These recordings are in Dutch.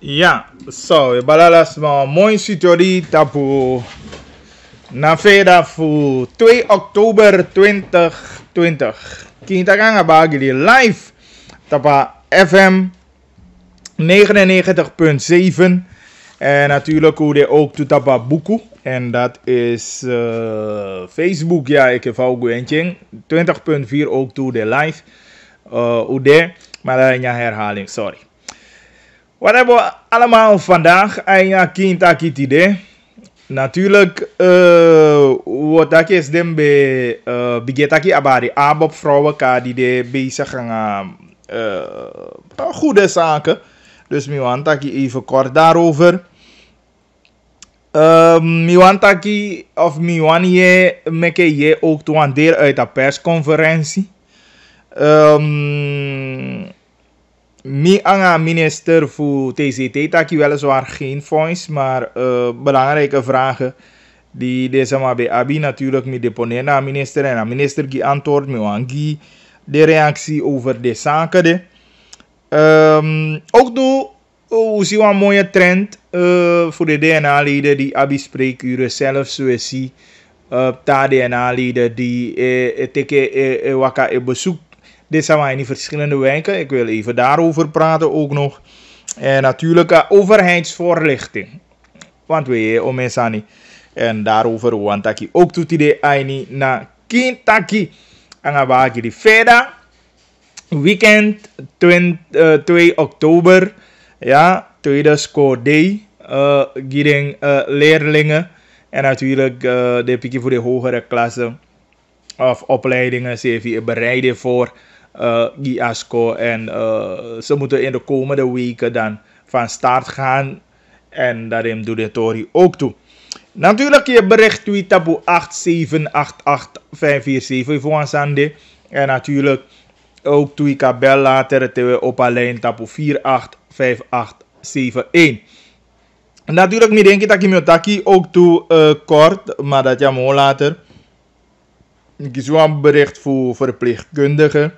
Ja, so, balalas mo mooi sitori tapu na vrijdag voor 2 oktober 2020. Kita kan bagi di live tapa FM 99.7 en natuurlijk hoe de ook toe tapa buku en dat is Facebook, ja, ik heb ook een 20.4 ook toe de live hoe de, maar dat is een herhaling, sorry. Wat hebben we allemaal vandaag? Aya kinta kitide. Natuurlijk, wat dat is dan bij bigetaki abari ABOP vrouwen die de bezig gaan goede zaken. Dus mi wantaki even kort daarover. Mi wantaki of mi wanneer meke je ook toe aan deel uit de persconferentie. Mi anga minister voor TCT taki weliswaar geen voice, maar belangrijke vragen die deze maar bij Abi natuurlijk mi deponeren naar minister en aan minister die antwoord mi wangi de reactie over de zaken. Ook doe we zien een mooie trend voor de DNA-leden die Abi spreekuren zelf zoals zie ta DNA-leden die teke waka bezoek. Dit zijn in die verschillende wijken. Ik wil even daarover praten ook nog. En natuurlijk overheidsvoorlichting. Want we hebben omesani. En daarover want ik ook tot die aini na kintaki. Angabaki die veda. Weekend 2 oktober. Ja, tweede school day. Gidding leerlingen. En natuurlijk de pikje voor de hogere klassen. Of opleidingen. CV bereiden voor. Giasco en ze moeten in de komende weken dan van start gaan en dat hem doet de Tori ook toe. Natuurlijk je bericht tweet tapu 8788547 voor ons aan en natuurlijk ook tweet kabel later te op alleen tapu 485871. Natuurlijk me denk ik dat je me taki ook toe kort, maar dat je me later. Ik is wel een bericht voor verpleegkundigen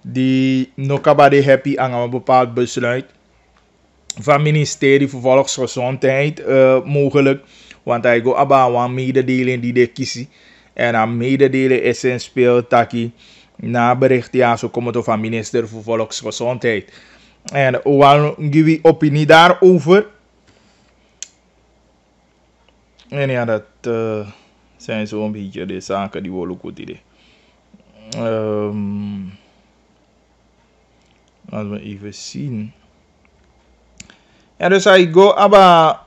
die nokabade happy aan een bepaald besluit van ministerie voor volksgezondheid mogelijk, want hij go aba een mededeling die de kiesie en een mededeling is een speeltaki na bericht ja zo komt het van minister voor volksgezondheid en wat geef je opinie daarover en ja dat zijn zo'n beetje de zaken die we ook idee. Laten we even zien. Ja, dus hij go aba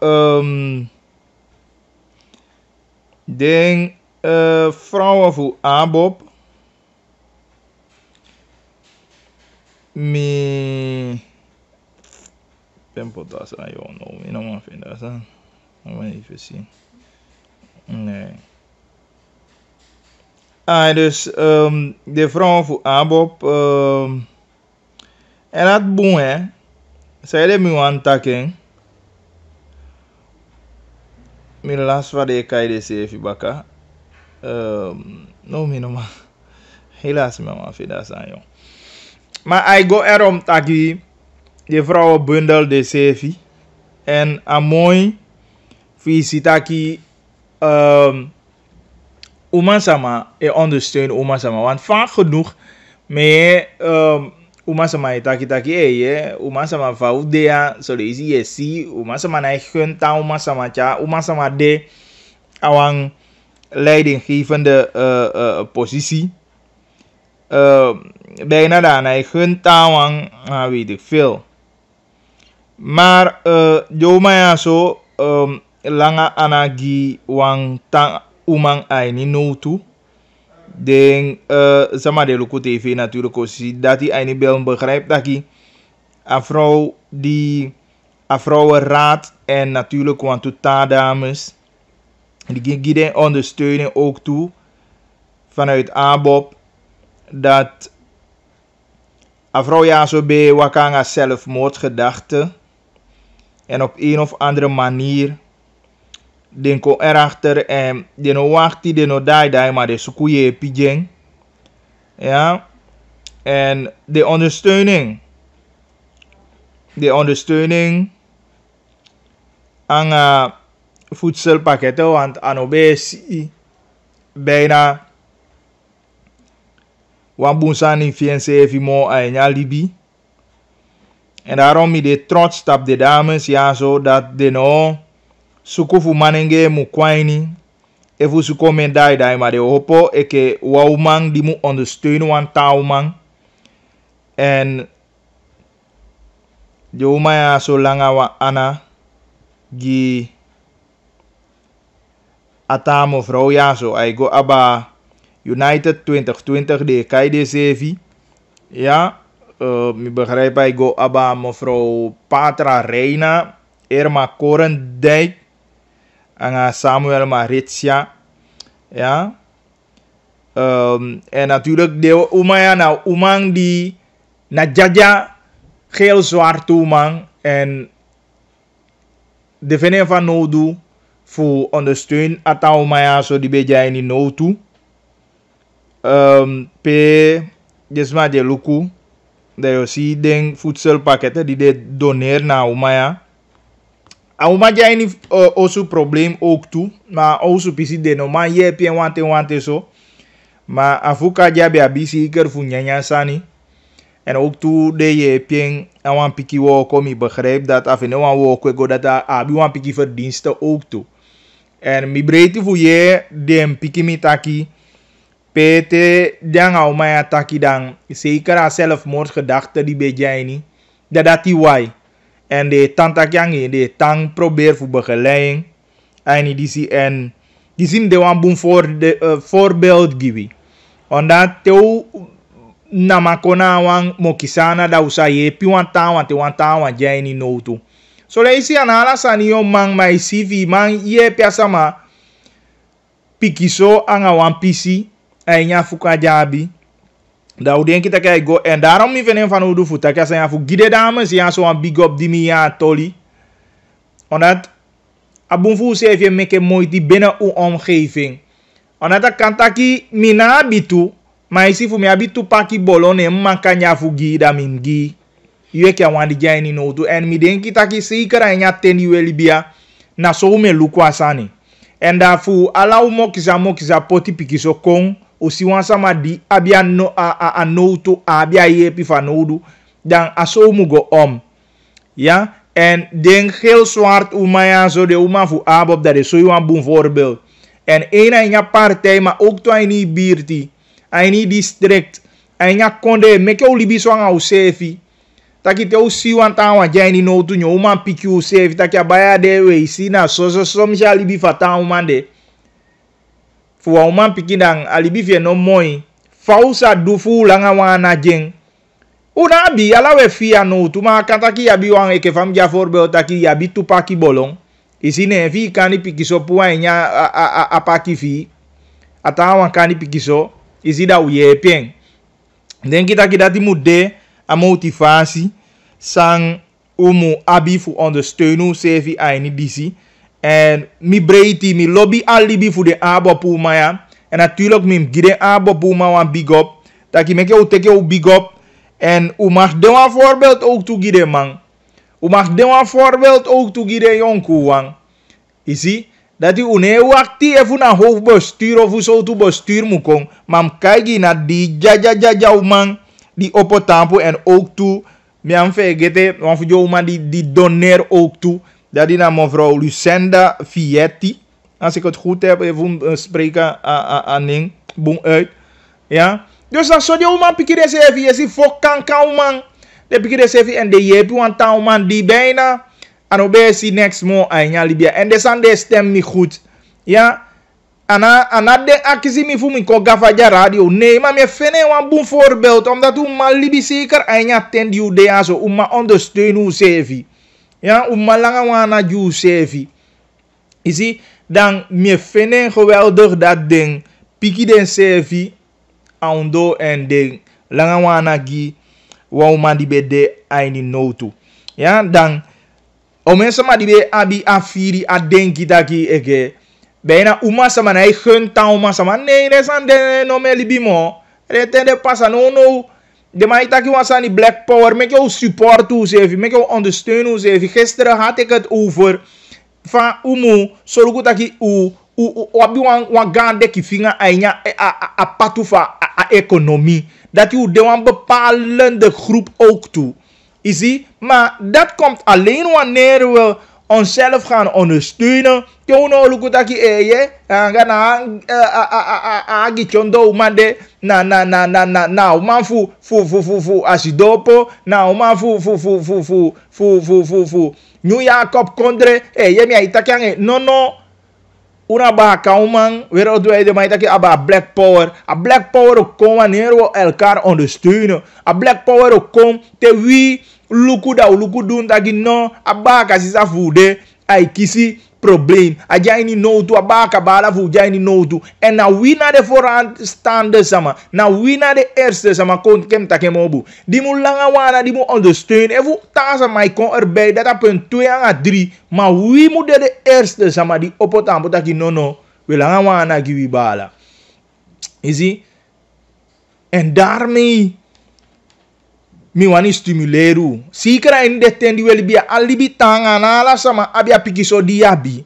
vrouwen voor ABOP. Mi tempo dat aan jou nou, ik nog maar vinden dat aan. Laten we even zien. Nee. Dus de vrouwen voor ABOP en dat boem hè. Zij de mi wan taking. Mi last wat de kai de sefi baka. No mi no ma. Helaas mi ma vida san yo. Maar I go erom taki de vrouwen bundel de sefi en a mooi visitaki Uma sama ondersteunen Uma sama want vaak genoeg me Uma sama taki Uma sama vaudea so lazy yesi Uma sama na gunta Uma sama cha Uma sama de awang leidinggevende positie bijna daar na gunta awang weet ik veel maar Joma ja zo langa anagi wang tang umang ai ni no tu den sama de loko tv natuurlijk aussi dat hij niet wel begrijpt dat hij een vrouw die een vrouwenraad en natuurlijk want totaal dames die geven ondersteuning ook toe vanuit ABOP dat een vrouw ja zo bij wakanga zelfmoordgedachte en op een of andere manier den ko erachter en den no wachti den no dai maar de sukuye pijeng ja en de ondersteuning aan voedselpakketten, want anobesi bijna wambusani fiense evimo aenya libi. En daarom is de trots op de dames, ja, zo dat de no sukufu manenge mu kwaini. Efu suko men dai, maar de hopo eke wauman die mu ondersteunen wan tauman. En de oma ja zo langa wa ana gi ata mevrouw ja zo. I go aba United 2020 de kai de sevi. Ja. Ik begrijp, ik go aba mevrouw Patra Reina, Irma Korendijk, en Samuel Maritsia, ja. En natuurlijk de umaya na umang die na jaja geel zwart umang en de venen van nodu voor ondersteun ata umaya so die beja in notu. Pe desma de luku. Dat je ziet den voedselpakketten die de doneren naar Umaya. Uma jij niet also probleem ook toe, maar also pisi de no man je heb je wante zo. Maar afuka jabi abisi iker funyanya sani. En ook toe de je heb je een piki wo kom ik begrijp dat af en toe wo kwego dat abi wan piki verdiensten ook toe. En mi breedte voor je de piki mitaki. Pete dan au mai ataki dan zeker aan zelfmoordgedachten die bij jij niet dat die wai en de tantakyangi de tang probeer voor begeleiding en die zien de wan boom voor de voorbeeld givi omdat teu namakona wan mokisana da usaye pi wan tawan jij niet no tu so le isi anala sanio mang mai CV mang ye piasama pikiso anga wan pisi nya fuka jabi da uden kita kay go en daarom mi venen van udu futa ka sa fu gide dames ya so an big up di mi ya toli omdat abun fu se even meke mooi die binnen uw omgeving omdat kantaki mina bitu maar isi fu mi abitu paki bolone makanya fu gida mingi yue kya wandi jaini no tu en mi den kita ki sikara nya ten yue libia na so me lukwa sani en da fu ala mo kisa poti pikiso kong osi wan sama di abia no a noto abia ye pifa nodu dan aso mugo ja en den heel zwart umaya zo de uma fu abob dat is zo een boom voorbeeld en een nya partij maar ook to any birti any district nya konde meke olibi so nga usefi taki te osi wan tawa jani notu nyo uma piki usefi taki abaya de we sina so mjali bi fata umande fu wa uma piki dan alibi fie no moi fausa dufu langa wana jeng una bi ala we fia no tu ma kataki ya bi wan eke fam ja voorbeeld taki ya bi tu paki bolong isine fi kani piki so puwa nya a paki fi atawa kani piki so isida uye pen den kita dati mude a motivatie sang umu abi fu ondersteunen sevi aini disi en mi breiti mi lobby alibi fu de abo puma ya en natuurlijk mi gide abo puma wan big up taki meke u teke u big up en u mag de wan voorbeeld ook toegide man u mag de wan voorbeeld ook toegide jonku wan isi dat u une wakti efu na hoofdbestuur of zo to bestuur moet komen mam kaigi na die jaja man die opotampo en ook toe mi am vergete wan fu jo man die doneer ook toe dat die na mevrouw Lucenda Vietti als ik het goed heb even spreken aan ding boom uit ja dus dan zo die man pikire sevi esi fok kan man de pikire sevi en de jepi wan taal man die bijna en obesi next mo anya Libya en de sande stem mi goed ja ana de akisi mi fu mi ko gafaja radio nee maar me fene wan boom voorbeeld omdat u mal Libi zeker anya ten die de aso u ma ondersteunen sevi ja u malanga wana ju sevi isi dan me fene geweldig dat ding piki den sevi aundo en ding langa wana gi wa man di bede aini notu ja dan o mensen maar die be abi afiri adenki daki eke bijna uma sama na gun tauma sama nee resan de no me libimo rete de passa no de mai taki wasani black power make you support u sevi make you ondersteunen u sevi gisteren had ik het over van umu soluku taki wabi wan gande ki vinga ainya a patu van a economie. Dat u de wan bepalende groep ook toe. Is maar dat komt alleen wanneer we onszelf gaan ondersteunen. Tono lukutaki eye ngana agi chondo mande na man fu asidopo na man fu New Jacob Kondre yemi aitakiange no una ba kauman weer doe de maitaki aba black power. A black power kom wanneer we elkaar ondersteunen. A black power kom te wie luku doen taki no aba kasisa fude ai kisi probleem. A jij niet nood aba kabala fu jij niet nood. En na wie na de vooraanstaande sama, na wie na de eerste sama kon kem takemobu. Die moet lange wana, die moet ondersteunen. Even tasa mij kon erbij dat op een 2 en 3. Maar wie moet de eerste sama die op het aanbod taki no we lange wana giwi bala. Is en daarmee mi wani stimuleru. Sikra in de tendi wel bia alibi tanga na ala sama abia pikiso diabi.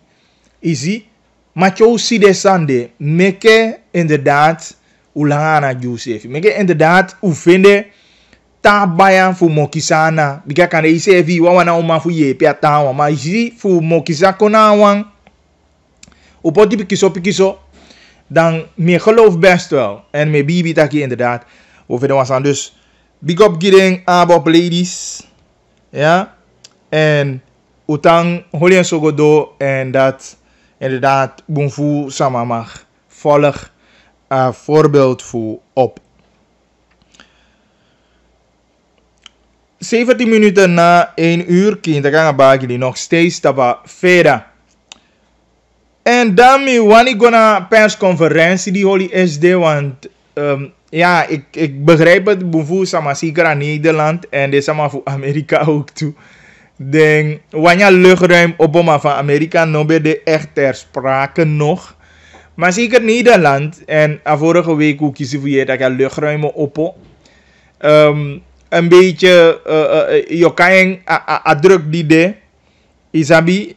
Isi macho si de sande meke inderdaad ulangana Joseph. Meke inderdaad ufende tabayan fu mokisana. Bika kan ise vi wawana uma fu ye pia tawa ma isi fu mokisa konawan. Upoti pikiso dan me geloof best wel en me bibi taki inderdaad. We vinden was aan dus big up giring abop ladies. Ja. En utang holien sogodo. En dat inderdaad bonfu sama mag volg voorbeeld voor op. 17 minuten na 1 uur. Kind gaan bagili nog steeds taba verder. En dan mi wani gona persconferentie die holy SD. Want ja, ik begrijp het. Bonfu sama zeker aan Nederland. En dit sama voor Amerika ook toe. Den wanneer luchtruim Obama van Amerika nog bij de echt ter sprake nog. Maar zeker Nederland. En vorige week ook kiezen voor je dat je luchtruimen oppo. Een beetje je kan druk die de. Isabi.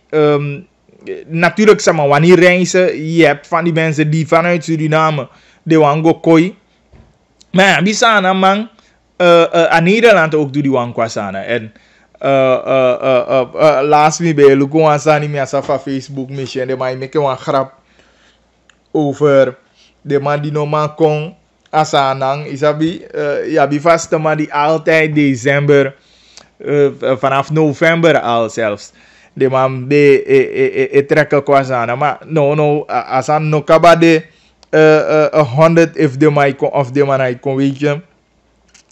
Natuurlijk zeg maar wanneer reizen. Je hebt van die mensen die vanuit Suriname. De wango koi. Maar bisa na man. Aan Nederland ook doe die wangwa sana. En laatst me bij Luko Ansani me asafa Facebook mission de man make een grap over de man die no man kon asanang isabi ja bi vaste man die altijd december vanaf november al zelfs de man de trekken kwasana maar no asan no kabade 100 if de man kon of de man hij kon weet je.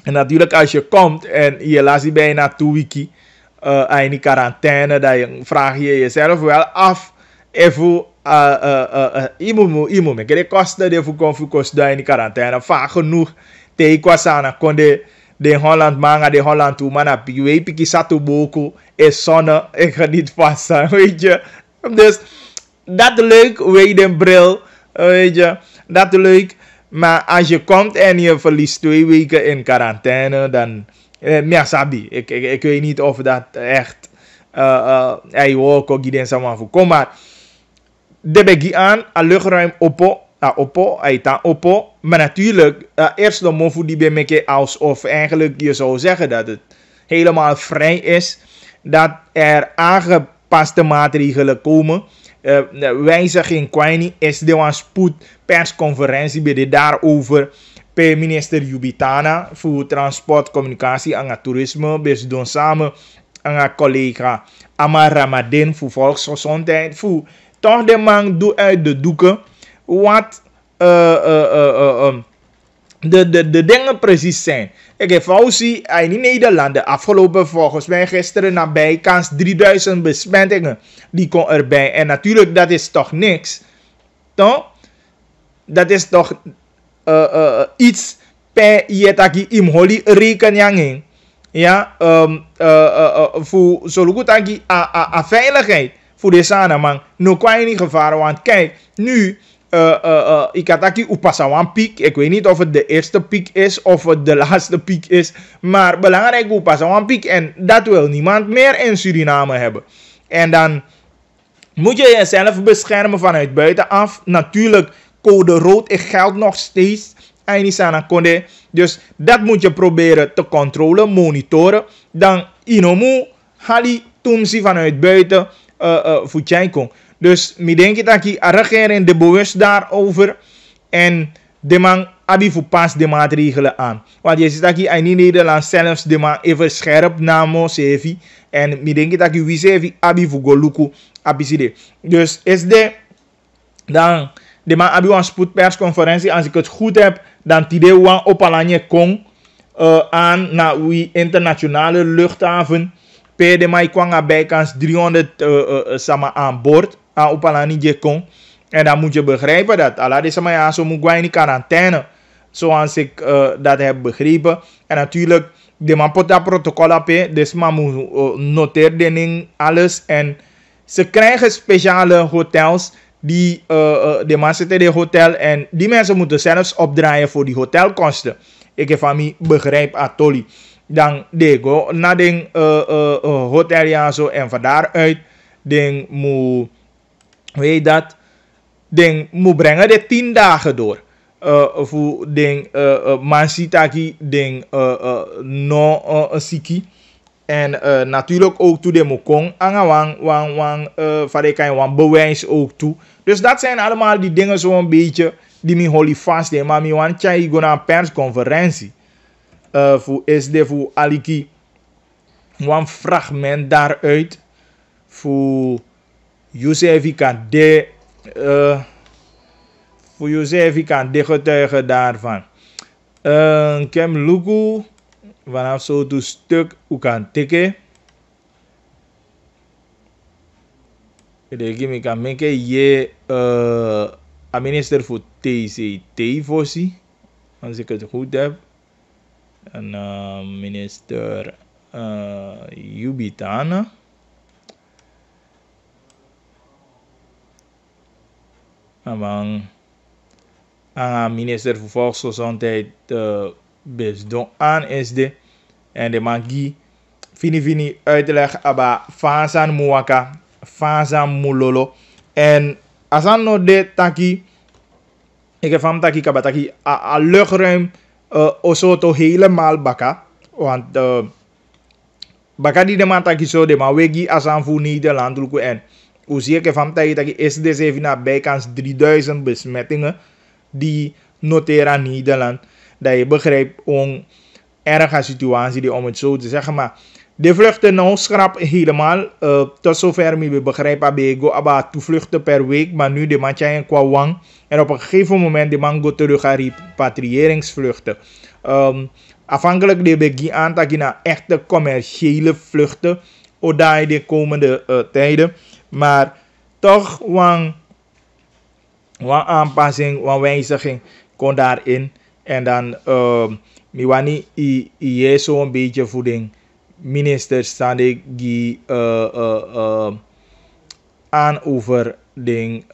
En natuurlijk als je komt en je laat je bijna 2 weken in die quarantaine, dan vraag je jezelf wel af even iemand met kosten die voor kosten in die quarantaine vaak genoeg te kwasana kon de Holland manga de Holland toe maar op je piki satu boko is zonne ik ga niet vast weet je. Dus dat leuk weet de bril weet je dat leuk. Maar als je komt en je verliest 2 weken in quarantaine, dan meer sabi. Ik weet niet of dat echt hij ook gieden samen voor kom maar de begi aan a luchtruim oppo hij ta oppo maar natuurlijk eerst de mofu die bij me alsof eigenlijk je zou zeggen dat het helemaal vrij is dat er aangepaste maatregelen komen. Wijziging kwani is de een spoed persconferentie bij de daarover bij minister Jubitana voor transport, communicatie en toerisme. Dus doen samen met collega Amar Ramadan voor volksgezondheid. Voor toch de man doet uit de doeken wat de dingen precies zijn. Ik heb Fauci in Nederland de afgelopen volgens mij gisteren nabij kans 3000 besmettingen. Die kon erbij. En natuurlijk dat is toch niks. Toch? Dat is toch iets per jetaki imholi rekening. Ja, voor zo'n veiligheid. Voor de sana man. No kan je niet gevaren. Want kijk, nu ik had aquí een piek. Ik weet niet of het de eerste piek is of het de laatste piek is. Maar belangrijk een piek. En dat wil niemand meer in Suriname hebben. En dan moet je jezelf beschermen vanuit buitenaf. Natuurlijk, code rood geldt nog steeds. Dus dat moet je proberen te controleren, monitoren. Dan inomu hali tumsi vanuit buiten voetjijkong. Dus ik denk dat de regering de bewust daarover en de man abi pas de maatregelen aan. Want je ziet dat je in Nederland zelfs de man even scherp namo sevi en ik denk dat je wie sevi abi goluku abi. Dus is de dan de man abi een spoedpersconferentie, als ik het goed heb, dan tide wan opalanje kong aan naar uw internationale luchthaven. Per de mai kwam bijkans 300 sama aan boord aan opalanje kong. En dan moet je begrijpen dat alla deze maar zo moet gaan in quarantaine, zoals ik dat heb begrepen. En natuurlijk de man pot dat protocol op, dus man moet noteren alles. En ze krijgen speciale hotels. Die de man zitten in het hotel en die mensen moeten zelfs opdraaien voor die hotelkosten. Ik heb van mij begrijp atoli. Dan de go naar de hotel ja zo en van daaruit dan moet weet dat dan moet brengen de 10 dagen door. Voor den man ziet aki den no siki. En natuurlijk ook toe de mokong aan wang bewijs ook toe. Dus dat zijn allemaal die dingen zo'n beetje die me holy vast. Maar me want jij go naar een persconferentie. Voor SD voor aliki een fragment daaruit. Voor Josefi kan de voor Josefi kan de getuigen daarvan. Kem Luku. Vanaf zo'n stuk hoe kan tikken. Ik kan maken je minister voor TCT voorzien. Als ik het goed heb. En minister Jubitana. En minister voor Volksgezondheid best doen aan is de en de magi fini uitleg aba fasan muwaka fasan mulolo en asan no de taki ik heb van taki kabataki a luchtruim osoto helemaal baka want baka die de man taki zo de ma wegi asan voor Nederland luku en hoe zie ik van taki is de even naar bijkans 3000 besmettingen die noteren Nederland. Dat je begrijpt een erge situatie die om het zo te zeggen. Maar de vluchten nou schrap helemaal. Tot zover we begrijpen dat je about 2 vluchten per week. Maar nu de man zijn qua wang. En op een gegeven moment de man gaat terug aan repatriëringsvluchten. Afhankelijk de begin aan dat je naar echte commerciële vluchten. Of daar de komende tijden. Maar toch een aanpassing, een wijziging kon daarin. En dan miwani i zo'n beetje voeding minister staan die aan over ding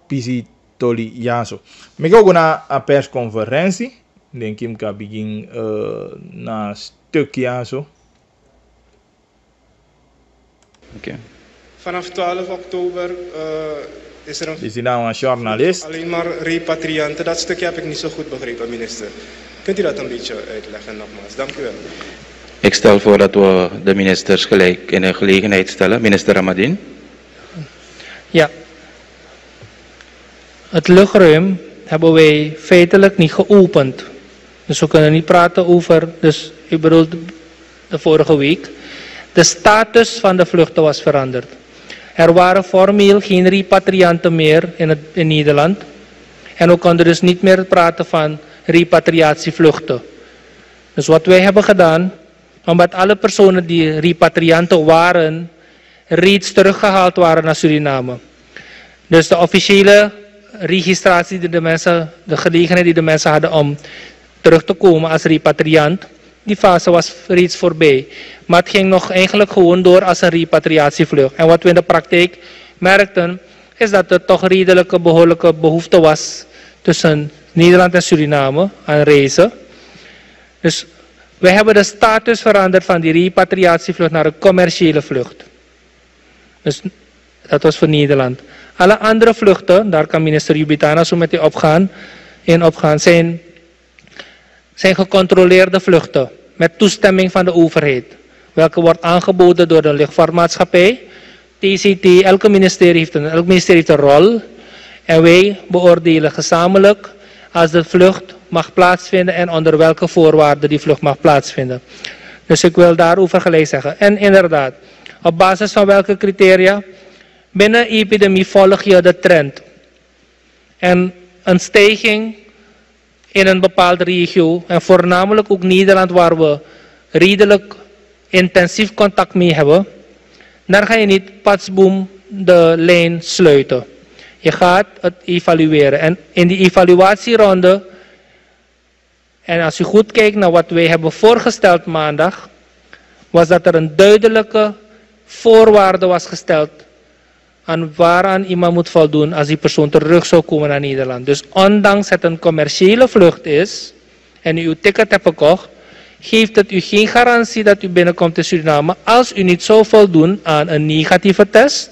pisitoli ja zo. Ik ga ook naar een persconferentie. Denk ik kan begin na een stuk ja zo. Okay. Vanaf 12 oktober is er Is hij nou een journalist? alleen maar repatrianten. Dat stukje heb ik niet zo goed begrepen, minister. Kunt u dat een beetje uitleggen nogmaals? Dank u wel. Ik stel voor dat we de ministers gelijk in de gelegenheid stellen. Minister Ramadin. Ja. Het luchtruim hebben wij feitelijk niet geopend. Dus we kunnen niet praten over, dus u bedoelt de vorige week. De status van de vluchten was veranderd. Er waren formeel geen repatrianten meer in Nederland. En we konden dus niet meer praten van repatriatievluchten. Dus wat wij hebben gedaan, omdat alle personen die repatrianten waren, reeds teruggehaald waren naar Suriname. Dus de officiële registratie die de gelegenheid die de mensen hadden om terug te komen als repatriant, die fase was reeds voorbij. Maar het ging nog eigenlijk gewoon door als een repatriatievlucht. En wat we in de praktijk merkten, is dat er toch redelijke behoorlijke behoefte was tussen Nederland en Suriname aan reizen. Dus wij hebben de status veranderd van die repatriatievlucht naar een commerciële vlucht. Dus Dat was voor Nederland. Alle andere vluchten, daar kan minister Jubitana zo met u opgaan, zijn gecontroleerde vluchten met toestemming van de overheid, welke wordt aangeboden door de luchtvaartmaatschappij, TCT. Elk ministerie heeft een rol en wij beoordelen gezamenlijk als de vlucht mag plaatsvinden en onder welke voorwaarden die vlucht mag plaatsvinden. Dus ik wil daarover gelijk zeggen. En inderdaad, op basis van welke criteria? Binnen epidemie volg je de trend. En een stijging in een bepaalde regio, en voornamelijk ook Nederland waar we redelijk intensief contact mee hebben, daar ga je niet patsboom de lijn sluiten. Je gaat het evalueren. En in die evaluatieronde, en als u goed kijkt naar wat wij hebben voorgesteld maandag, was dat er een duidelijke voorwaarde was gesteld aan waaraan iemand moet voldoen als die persoon terug zou komen naar Nederland. Dus ondanks het een commerciële vlucht is en u uw ticket hebt gekocht, geeft het u geen garantie dat u binnenkomt in Suriname als u niet zou voldoen aan een negatieve test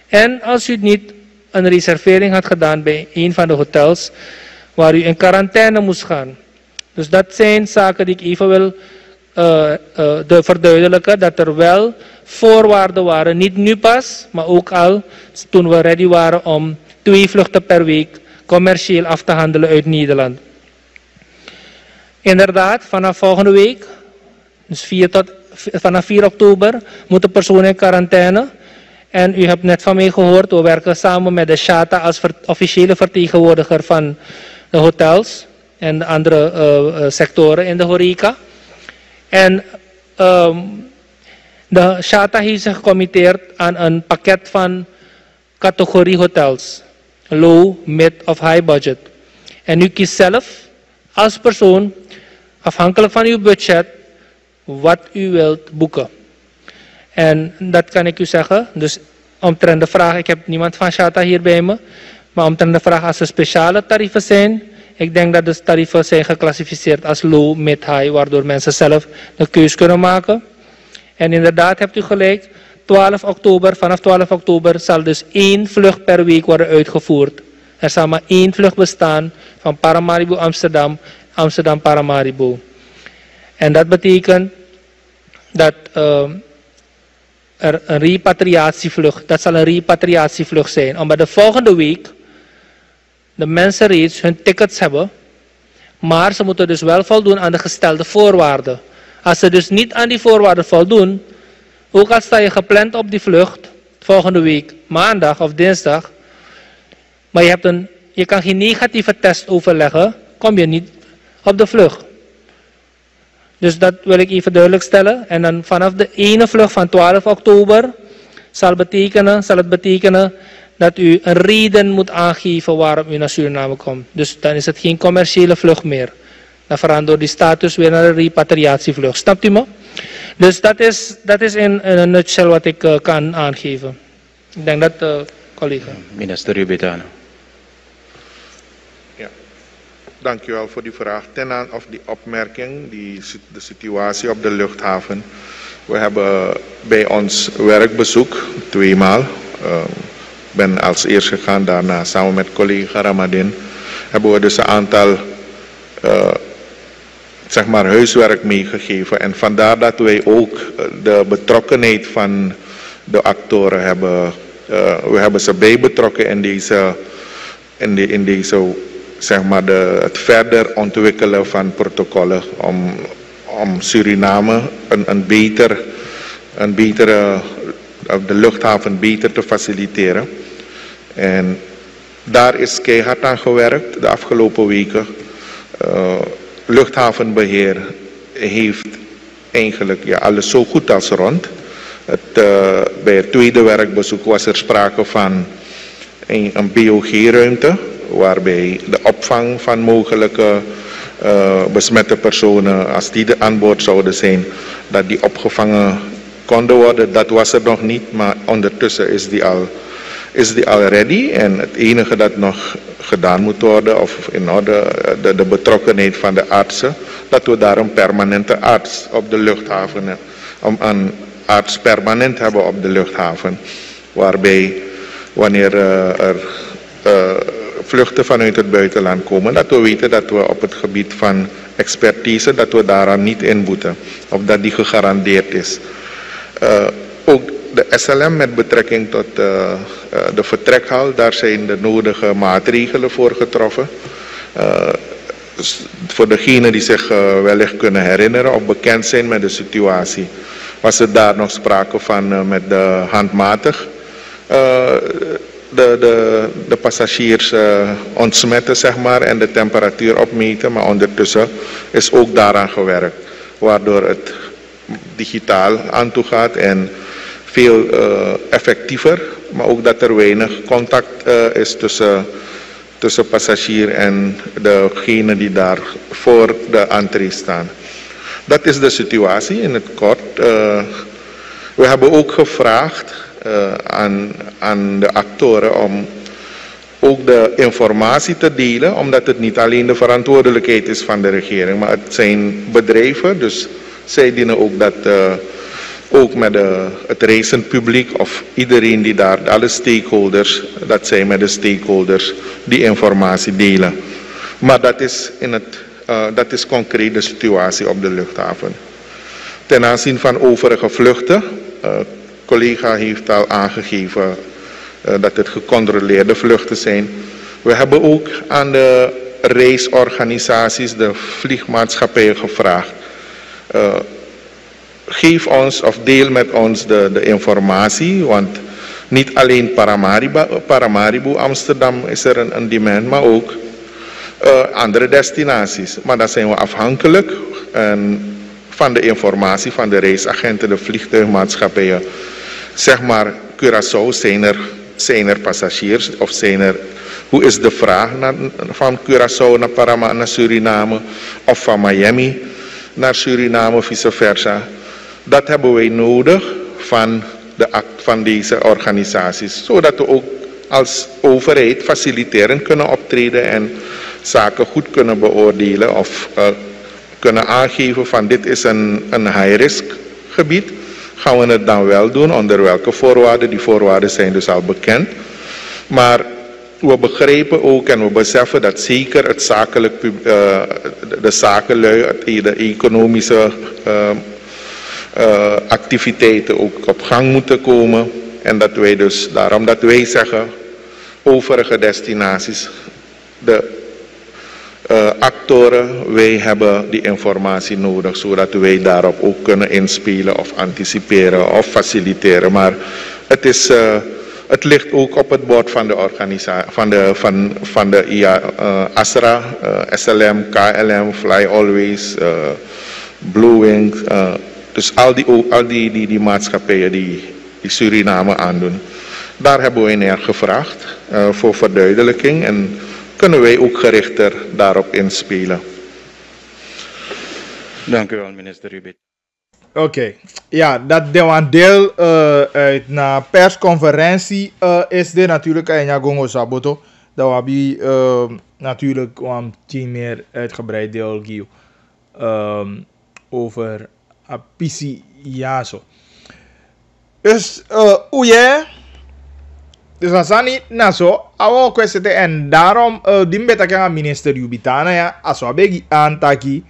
en als u niet een reservering had gedaan bij een van de hotels waar u in quarantaine moest gaan. Dus dat zijn zaken die ik even wil verduidelijken, dat er wel voorwaarden waren, niet nu pas, maar ook al toen we ready waren om 2 vluchten per week commercieel af te handelen uit Nederland. Inderdaad, vanaf volgende week, dus vanaf 4 oktober, moeten personen in quarantaine. En u hebt net van mij gehoord, we werken samen met de SHATA als officiële vertegenwoordiger van de hotels en de andere sectoren in de horeca. En de SHATA heeft zich gecommitteerd aan een pakket van categorie hotels. Low, mid of high budget. En u kiest zelf als persoon, afhankelijk van uw budget, wat u wilt boeken. En dat kan ik u zeggen. Dus omtrent de vraag, ik heb niemand van SHATA hier bij me, maar omtrent de vraag als er speciale tarieven zijn, ik denk dat de tarieven zijn geclassificeerd als low, mid, high, waardoor mensen zelf de keus kunnen maken. En inderdaad hebt u gelijk, vanaf 12 oktober zal dus 1 vlucht per week worden uitgevoerd. Er zal maar 1 vlucht bestaan van Paramaribo Amsterdam, Amsterdam Paramaribo. En dat betekent dat er een repatriatievlucht, dat zal een repatriatievlucht zijn. Omdat de volgende week de mensen reeds hun tickets hebben, maar ze moeten dus wel voldoen aan de gestelde voorwaarden. Als ze dus niet aan die voorwaarden voldoen, ook al sta je gepland op die vlucht, volgende week maandag of dinsdag, maar je kan geen negatieve test overleggen, kom je niet op de vlucht. Dus dat wil ik even duidelijk stellen. En dan vanaf de ene vlucht van 12 oktober zal het betekenen dat u een reden moet aangeven waarom u naar Suriname komt. Dus dan is het geen commerciële vlucht meer. Dan verandert die status weer naar een repatriatievlucht. Snapt u me? Dus dat is in een nutshell wat ik kan aangeven. Ik denk dat collega. Minister Jubitana. Ja, dankjewel voor die vraag. Of die opmerking, de situatie op de luchthaven. We hebben bij ons werkbezoek 2 maal. Ik ben als eerste gegaan, daarna samen met collega Ramadin. Hebben we dus een aantal huiswerk meegegeven. En vandaar dat wij ook de betrokkenheid van de actoren hebben. We hebben ze bij betrokken in deze het verder ontwikkelen van protocollen om Suriname de luchthaven beter te faciliteren. En daar is keihard aan gewerkt de afgelopen weken. Luchthavenbeheer heeft eigenlijk alles zo goed als rond. Bij het tweede werkbezoek was er sprake van een BOG-ruimte, waarbij de opvang van mogelijke besmette personen, als die er aan boord zouden zijn, dat die opgevangen konden worden. Dat was er nog niet, maar ondertussen is die al ready. En het enige dat nog gedaan moet worden, of in orde, de betrokkenheid van de artsen, dat we daar een permanente arts op de luchthaven, een arts permanent hebben op de luchthaven. Waarbij wanneer er vluchten vanuit het buitenland komen, dat we weten dat we op het gebied van expertise, dat we daaraan niet inboeten. Of dat die gegarandeerd is. Ook de SLM met betrekking tot de vertrekhal, daar zijn de nodige maatregelen voor getroffen. Voor degenen die zich wellicht kunnen herinneren of bekend zijn met de situatie, was er daar nog sprake van met de handmatig de passagiers ontsmetten, zeg maar, en de temperatuur opmeten. Maar ondertussen is ook daaraan gewerkt, waardoor het digitaal aan toe gaat en veel effectiever, maar ook dat er weinig contact is tussen passagier en degene die daar voor de entree staan. Dat is de situatie in het kort. We hebben ook gevraagd aan de actoren om ook de informatie te delen, omdat het niet alleen de verantwoordelijkheid is van de regering, maar het zijn bedrijven, dus zij dienen ook dat ook met het reizend publiek of iedereen die daar, alle stakeholders, dat zij met de stakeholders die informatie delen. Maar dat is concreet de situatie op de luchthaven. Ten aanzien van overige vluchten, collega heeft al aangegeven dat het gecontroleerde vluchten zijn. We hebben ook aan de reisorganisaties, de vliegmaatschappijen gevraagd. Geef ons of deel met ons de informatie, want niet alleen Paramaribo, Amsterdam is er een demand, maar ook andere destinaties. Maar dan zijn we afhankelijk van de informatie van de reisagenten, de vliegtuigmaatschappijen. Zeg maar, Curaçao, zijn er passagiers of hoe is de vraag van Curaçao naar Panama, naar Suriname of van Miami naar Suriname, vice versa. Dat hebben wij nodig van deze organisaties, zodat we ook als overheid faciliterend kunnen optreden en zaken goed kunnen beoordelen of kunnen aangeven van dit is een high-risk gebied. Gaan we het dan wel doen, onder welke voorwaarden? Die voorwaarden zijn dus al bekend. Maar we begrijpen ook en we beseffen dat zeker de zakenlui, de economische activiteiten ook op gang moeten komen. En dat wij dus, daarom dat wij zeggen, overige destinaties, de actoren, wij hebben die informatie nodig, zodat wij daarop ook kunnen inspelen of anticiperen of faciliteren. Maar het ligt ook op het bord van de organisatie, van de ASRA, SLM, KLM, Fly Always, Blue Wings. Dus al die maatschappijen die Suriname aandoen. Daar hebben wij naar gevraagd voor verduidelijking en kunnen wij ook gerichter daarop inspelen. Dank u wel, minister Rubit. Oké, ja, dat een deel uit na persconferentie is dit natuurlijk in Jagongo Saboto. Dat we natuurlijk een meer uitgebreid deel geven over Apisi Yaso. Dus hoe je? Dus dat is niet na zo. Awo kwestie en daarom die betekent minister Jubitana ja aswabegi antaki.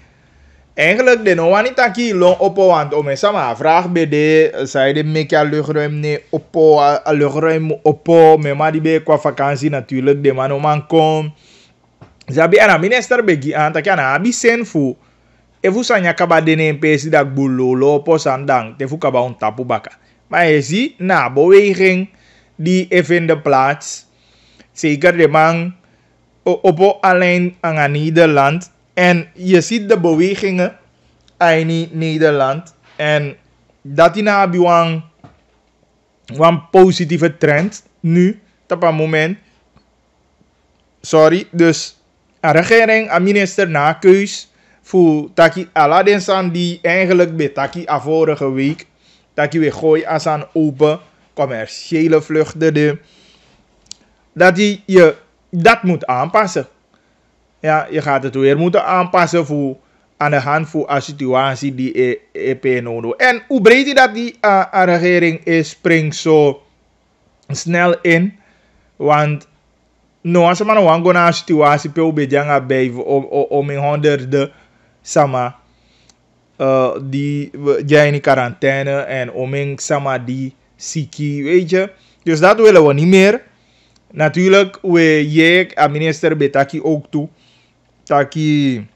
Eigenlijk de no wani taki long oppo want om sama vraag bij de zij de meka luchtruim ne oppo luchtruim oppo me maar die be qua vakantie natuurlijk de man kom. Zabi ana minister begi antaki ana abi senfu. Efu sanya kaba dene pesi dak bulolo oppo sandang tefu kaba on tapu baka. Maar je ziet na beweging die even in de plaats. Zeker de man op alleen aan Nederland. En je ziet de bewegingen in Nederland. En dat is nou een positieve trend nu. Op een moment. Sorry. Dus een regering, een minister na keus. Voor Taki Aladdin die eigenlijk bij Taki vorige week. Taki we gooi als aan open commerciële vluchten. Dat je dat moet aanpassen. Ja, je gaat het weer moeten aanpassen voor aan de hand van een situatie die EP nodig. En hoe breed dat die regering is, springt zo snel in. Want no, als man wan go na situatie pe ubejanga bij om in honderden sama die jij in quarantaine en om in sama die ziekie, weet je. Dus dat willen we niet meer. Natuurlijk, we minister betaki ook toe. Taki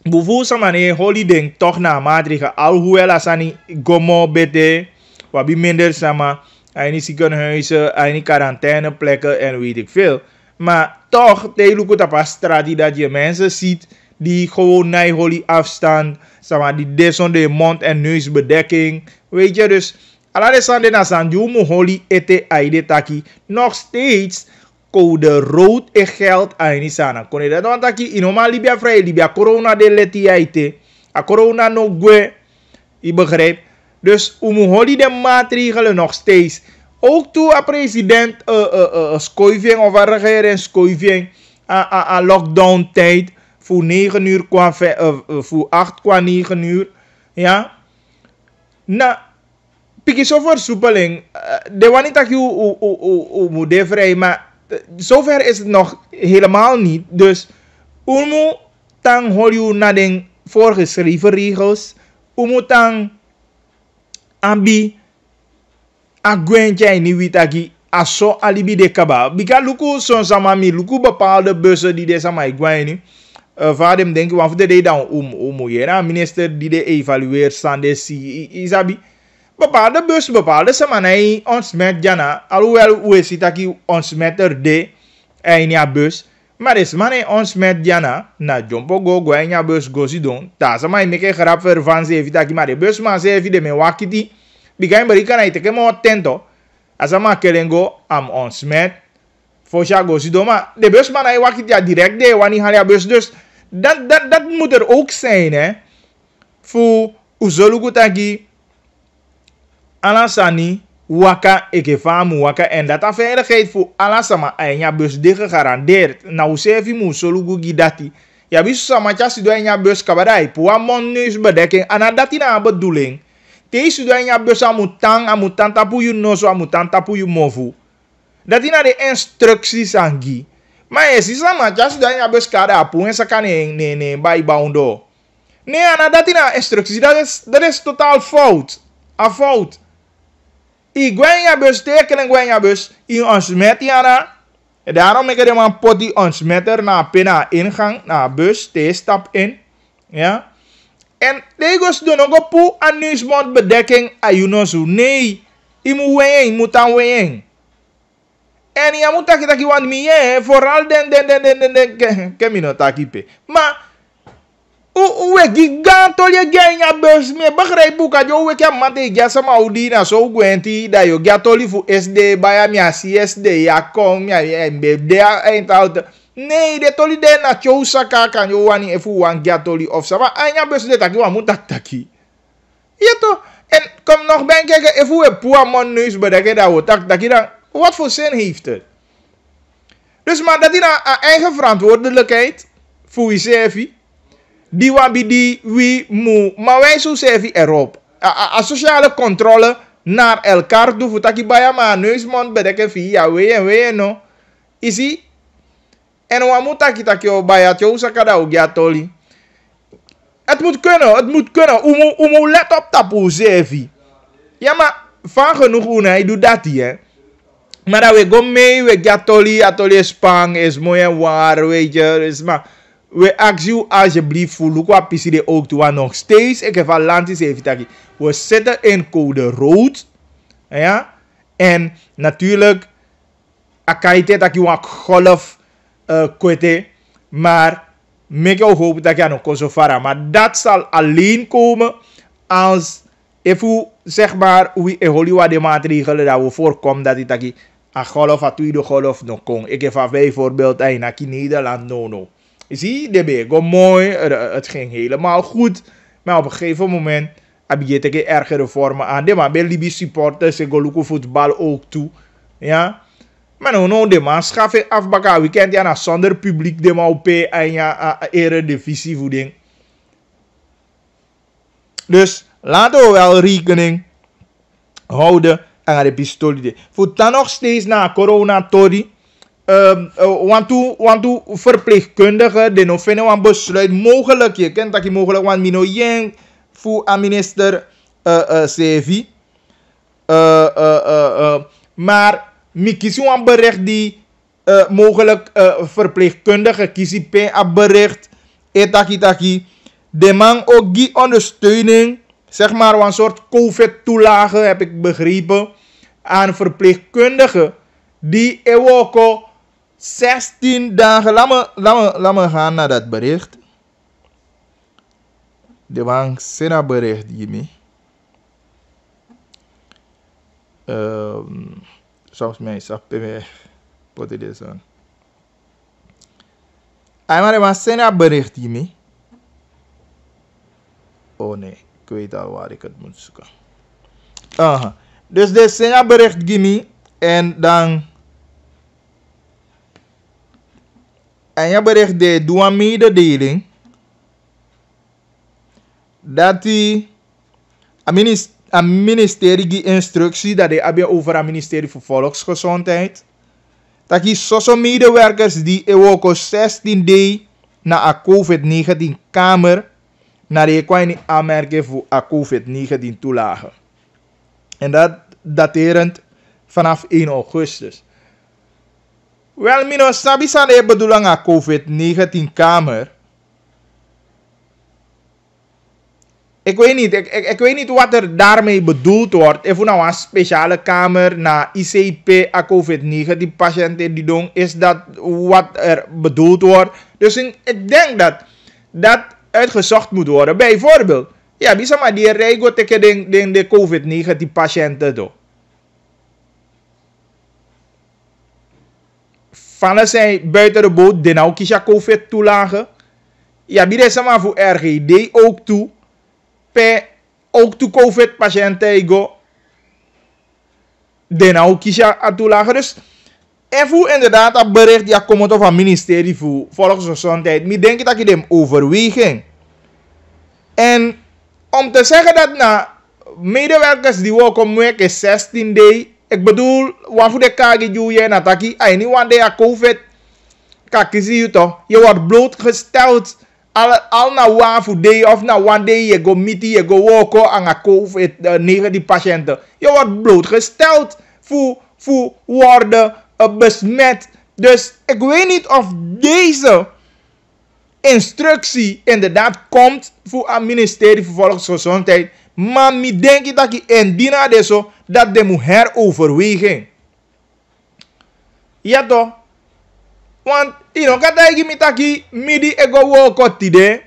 bijvoorbeeld sama ne holiday toch na maatregelen. Alhoewel als ani gomo bete, wabi minder sama. Hij niet ziekenhuizen, hij niet quarantaineplekken en weet ik veel. Maar toch, tegenwoordig op een straat dat je mensen ziet die gewoon na holy afstand, die desonde mond- en neusbedekking. Weet je, dus alle sande na sanjumu holy ete aide taki. Nog steeds code rood en geld aini sana. Kon je dat dan taki? Inoma Libya vrij, Libya corona de leti aite. A corona no gue. Je begrijpt? Dus holy de maatregelen nog steeds. Ook toe a president Scoiving of a regering Scoiving a lockdown tijd voor 9 uur qua voor 8 qua 9 uur. Ja. Nou, pikje zo versoepeling. De wanneer je moet de vrij, maar zover is het nog helemaal niet. Dus moet dan hoor je naar de voorgeschreven regels. Moet dan ambi agwentje ni witaki aso alibi de kaba. Bika luku son samami luku bepaalde bussen die de sama igwani. Vaadem denk ik want de dan moeiera minister die de evalueer sande si isabi. Bepaalde bus bepaalde samanai ons met jana. Alhoewel we sitaki ons met er de enia bus. Maar is mane ons met jana na jompo go gwanya bus go sidon. Ta sama meke grap ver van se evitaki maar de bus ma se evide me wakiti. Bigain berika na iteke mo tento. Asama kelengo am ons met. Fosha go sidoma. De bus man ay wakiti ja direct de wani halia bus. Dus dat moet er ook zijn, hè. Voor uzolugutagi alasani waka ekefamu waka en dat a veiligheid voor alasama anya bus de gegarandeerd. Na usefi mu solugu gidati. Ja bisu sama chasi do anya bus kabadai. Puwa mon neus bedekking anadati na bedoeling. Deze doe je bus amutan tapu you noso amutan tapu you movu. Dat ina de instructies angi. Maar is sama just doe je bus kada apu en sakane ne bai baundo. Nee, ana dat ina instructies dat is totaal fout. A fout. I gwen bus tekenen gwen bus in ons met jana. Daarom ik er man poti ons meter na pena ingang na bus te stap in. Ja. En Lagos doen ook op een neusmondbedekking ayunosu. Nee, je moet aan ween. En je moet taki want me vooral den kemino takipe. Maar we giganto je genya bus me begrijp buka jo we kan mate ja sama udina so gwenti da yo gatoli fu SD baya mi CSD ya kom ya mbd eindhoud. Nee, de toli de na chousa kan yo wani efu wan gatoli of sama anya bus de taki wan moet taki. Ja toch? En kom nog ben kijken efu we poa mon neus bedekken dat we taki dan wat voor zin heeft het? Dus maar dat is een eigen verantwoordelijkheid voor jezelf. Die wabi die wie moet, maar wij zo zeven erop. A sociale controle naar elkaar doen. Voor taki baya maar neusmond bedekken via we no. Isi. En we moeten taki o baya chousa kada o giatoli. Het moet kunnen. Umu let op tapu zeven. Ja maar van genoeg unai doe dat hier. Maar dat we go mee, we giatoli, atoli spang is mooi en waar, weet je. Dus maar we ask you alsjeblieft voor Lukwa PCD ook toe. Want nog steeds, ik heb al landjes even taki. We zitten in code rood. Ja. En natuurlijk, akaite taki wak golf kwete. Maar ik hoop dat je nog kon zo varen. Maar dat zal alleen komen als even zeg maar we Hollywood de maatregelen dat we voorkomen dat die een golf, een tweede golf nog kon. Ik heb een bijvoorbeeld in Nederland no. Zie je, go mooi, het ging helemaal goed. Maar op een gegeven moment heb je tegen ergere vormen aan. De man bij Libi supporters, ze go voetbal ook toe. Ja. Maar no de man schaffen afbakken weekend ja zonder publiek de man op en ja eredivisie voeding. Dus laten we wel rekening houden aan de pistool die. Voor dan nog steeds na corona tori. Want u verpleegkundige de no vinden een besluit mogelijk. Je kent dat je mogelijk want mino yen voor aan minister CV. Maar mi kies een bericht die mogelijk verpleegkundige kies pe een bericht etaki. De man ook die ondersteuning, zeg maar een soort COVID-toelage heb ik begrepen, aan verpleegkundigen die ook 16 dagen, laat me gaan naar dat bericht. De man sena bericht Jimmy. Soms mij sappen me pote de zon. Hij maar de man sena bericht Jimmy. Oh nee, ik weet al waar ik het moet zoeken. Dus de sena bericht Jimmy en dan en je bericht de doe een mededeling dat die een ministerie die instructie dat die hebben over een ministerie voor volksgezondheid dat die soso medewerkers die ook 16 dagen na een COVID-19 kamer naar de kwam aanmerken voor een COVID-19 toelage. En dat daterend vanaf 1 augustus. Wel, mino sabi sa de bedoeling aan COVID-19 kamer. Ik weet niet wat er daarmee bedoeld wordt. Even nou een speciale kamer na ICP aan COVID-19 patiënten die doen. Is dat wat er bedoeld wordt? Dus ik denk dat uitgezocht moet worden. Bijvoorbeeld, ja, bisa maar die rego tegen de COVID-19 patiënten doen. Vallen zij buiten de boot, de nou kies COVID toelagen. Ja, bieden ze maar voor RGD ook toe. Ook toe COVID patiënten go. De nou kies toelagen. Dus even inderdaad dat bericht die komt van het ministerie voor volksgezondheid. Ik denk dat je hem overweging. En om te zeggen dat na medewerkers die ook om werken 16 dagen. Ik bedoel, wat voor de kage je nataki, ai niet want de COVID, kijk zie je toch, je wordt blootgesteld al na one voor day of na one day je go meet je go walken aan COVID-19 patiënten. Je wordt blootgesteld voor worden besmet. Dus ik weet niet of deze instructie inderdaad komt voor het ministerie voor Volksgezondheid. Maar ik denk dat je indien deze dat de moet heroverwegen. Ja toch? Want, kata ik met taki midi ego woko tide.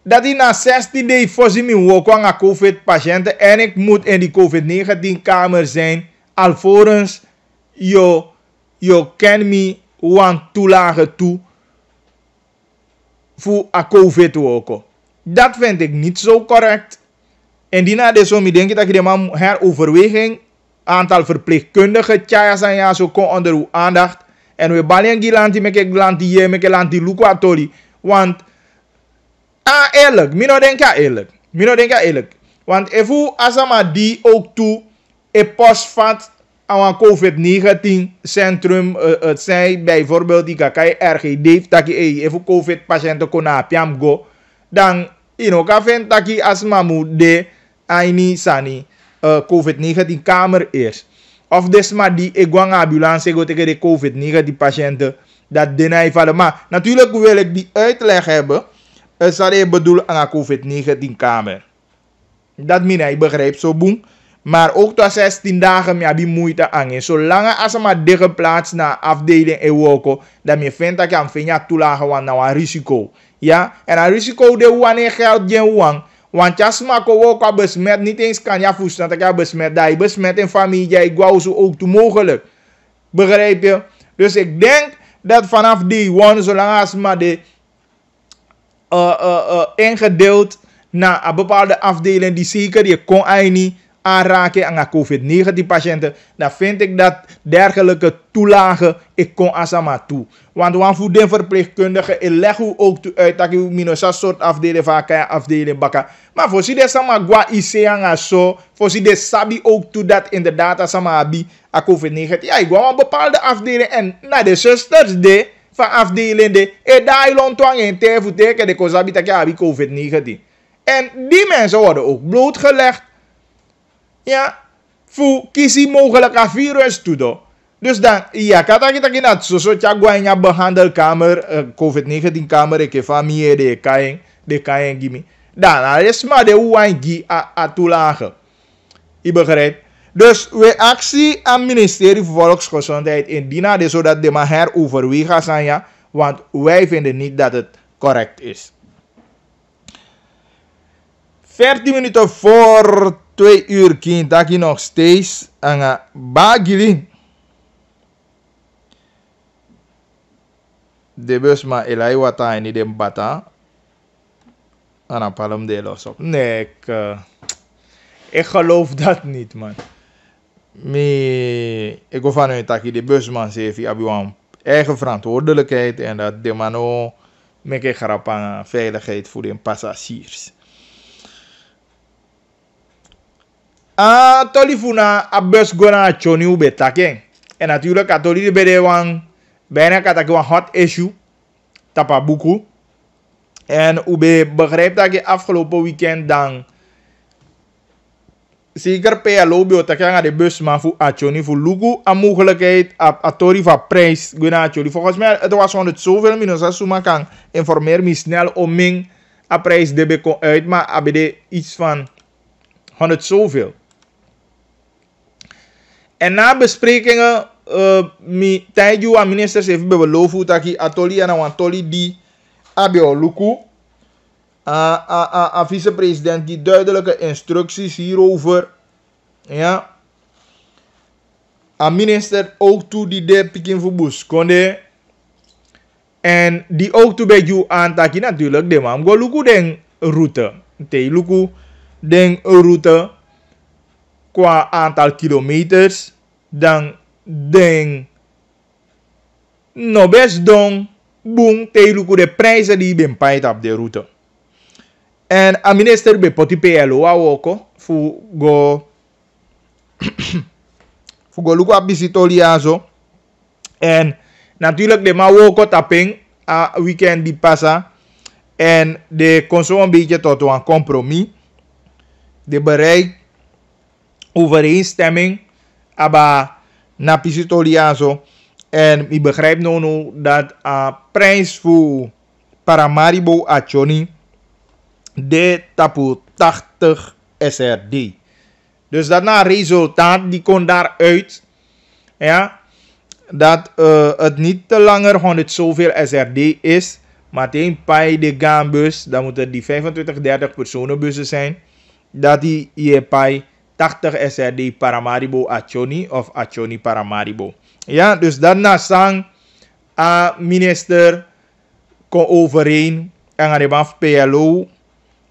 Dat hij na 16 dagen voorzien me woko aan COVID-patiënten en ik moet in die COVID-19 kamer zijn. Alvorens je ken me want toelage toe voor a COVID woko. Dat vind ik niet zo correct. En daarna de zo, denk ik dat je de man heroverweging, aantal verpleegkundigen, tja zijn ja zo kon onder uw aandacht. En we balen gilanti meke glanti je meke lanti lukwatori. Want eerlijk, mino denk ja eerlijk. Want even asama die ook toe een postvat aan COVID-19 centrum het zijn bijvoorbeeld die kakai RGD dat je even COVID patiënten kon apiam go. Dan kan vinden dat je asma moet de aini sani COVID-19 kamer is. Of desma die egwang ambulance go tegen de COVID-19 patiënten dat denai vallen. Maar natuurlijk wil ik die uitleg hebben. Zal je bedoelen aan COVID-19 kamer. Dat mina ik begrijp zo boem. Maar ook tot 16 dagen me heb moeite aan. Zolang als maar dichtgeplaatst naar afdeling en woko, dan me vindt dat je aan vindt toelagen want nou een risico. Ja, en een risico de wanneer geld geen wang. Want als je ook besmet, niet eens kan je voelen dat je besmet. Dat je besmet in familie, je wou zo ook toe mogelijk. Begrijp je? Dus ik denk dat vanaf die one, zolang als maar de ingedeeld naar een bepaalde afdeling die zeker je kon eigenlijk aanraken aan COVID-19 patiënten, dan vind ik dat dergelijke toelagen ik kon asama toe. Want voor de verpleegkundige, ik leg u ook uit dat u minus een soort afdeling van afdeling bakken. Maar voor ze de sama gwa ise aan zo, voor ze de sabi ook toe dat inderdaad asama abi a COVID-19. Ja, ik ga een bepaalde afdeling en naar de zusters de van afdeling de en daar ilon twang in te voeteken de kozabi dat je abi COVID-19. En die mensen worden ook blootgelegd. Ja, voor kiezen mogelijk virus toe. Dus dan, ja, kata kita kinat so chagwa in je behandelkamer, COVID-19 kamer, ik heb familie de kayen gimi. Dan is maar de uwangi a toelagen. Je begrijpt? Dus we actie aan het ministerie van Volksgezondheid indienen, dus zodat de maar heroverwegen zijn, ja, want wij vinden niet dat het correct is. 14 minuten voor 2 uur kind dat je nog steeds aan bagili. De bus maar elai wata en de bata. Aan een palm de los op. Nee, ik geloof dat niet, man. Ik go vanuit dat je de busman zegt, je hebt een eigen verantwoordelijkheid en dat de mano met een grap aan veiligheid voor de passagiers. Tolifuna a bus gona choni ube taken. En natuurlijk katoli de bede wang bijna kataki een hot issue tapa buku. En ube begrijpt dat je afgelopen weekend dan zeker PLO beotakang aan de bus maar voor achoni voor lugu een mogelijkheid a tori van prijs gona choni. Volgens mij het was 100 zoveel minus als suma kan informeer me snel om ming a prijs de kon uit maar abede iets van 100 zoveel. En na besprekingen, tijdens aan ministers heeft beloofd dat hij atoli en atoli die abio luku, aan vicepresident die duidelijke instructies hierover, ja, aan minister ook toe die de pikin voor bus konde, en die ook toe bij jou aan dat je natuurlijk de man go luku den route, te luku den route qua aantal kilometers dan den no best don boom te luku de prijzen die ben pait op de route. En a minister be poti PLO awoko fu go luku op bisitoliazo. En natuurlijk de ma woko taping a weekend die passa en de konso een beetje tot een compromis. De bereik overeenstemming aba na pisitoliazo en ik begrijp nou dat prijs voor Paramaribo achoni de tapu 80 SRD. Dus dat na resultaat die kon daaruit, ja, dat het niet te langer 100 zoveel SRD is, maar tegen bij de gaanbus, dan moeten die 25-30 personenbussen zijn, dat die je bij 80 SRD Paramaribo Achoni of Achoni Paramaribo. Ja, dus daarna sang a minister kon overeen en aan de baf PLO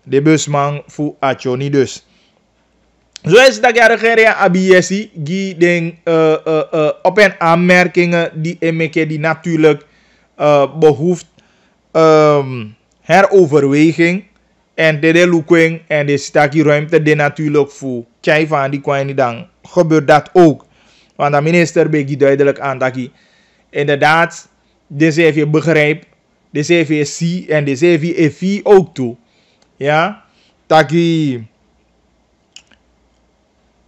de busman voor Achoni dus. Zo is dat de regering ABSI die den op een aanmerkingen die emeke die natuurlijk behoeft heroverweging. En de lukwing en de stakkie ruimte die natuurlijk voor tjai van die kwam niet dan gebeurt dat ook. Want de minister begie duidelijk aan dat hij inderdaad de CV begrijpt, de CV zie en de CV FI ook toe. Ja, dat hij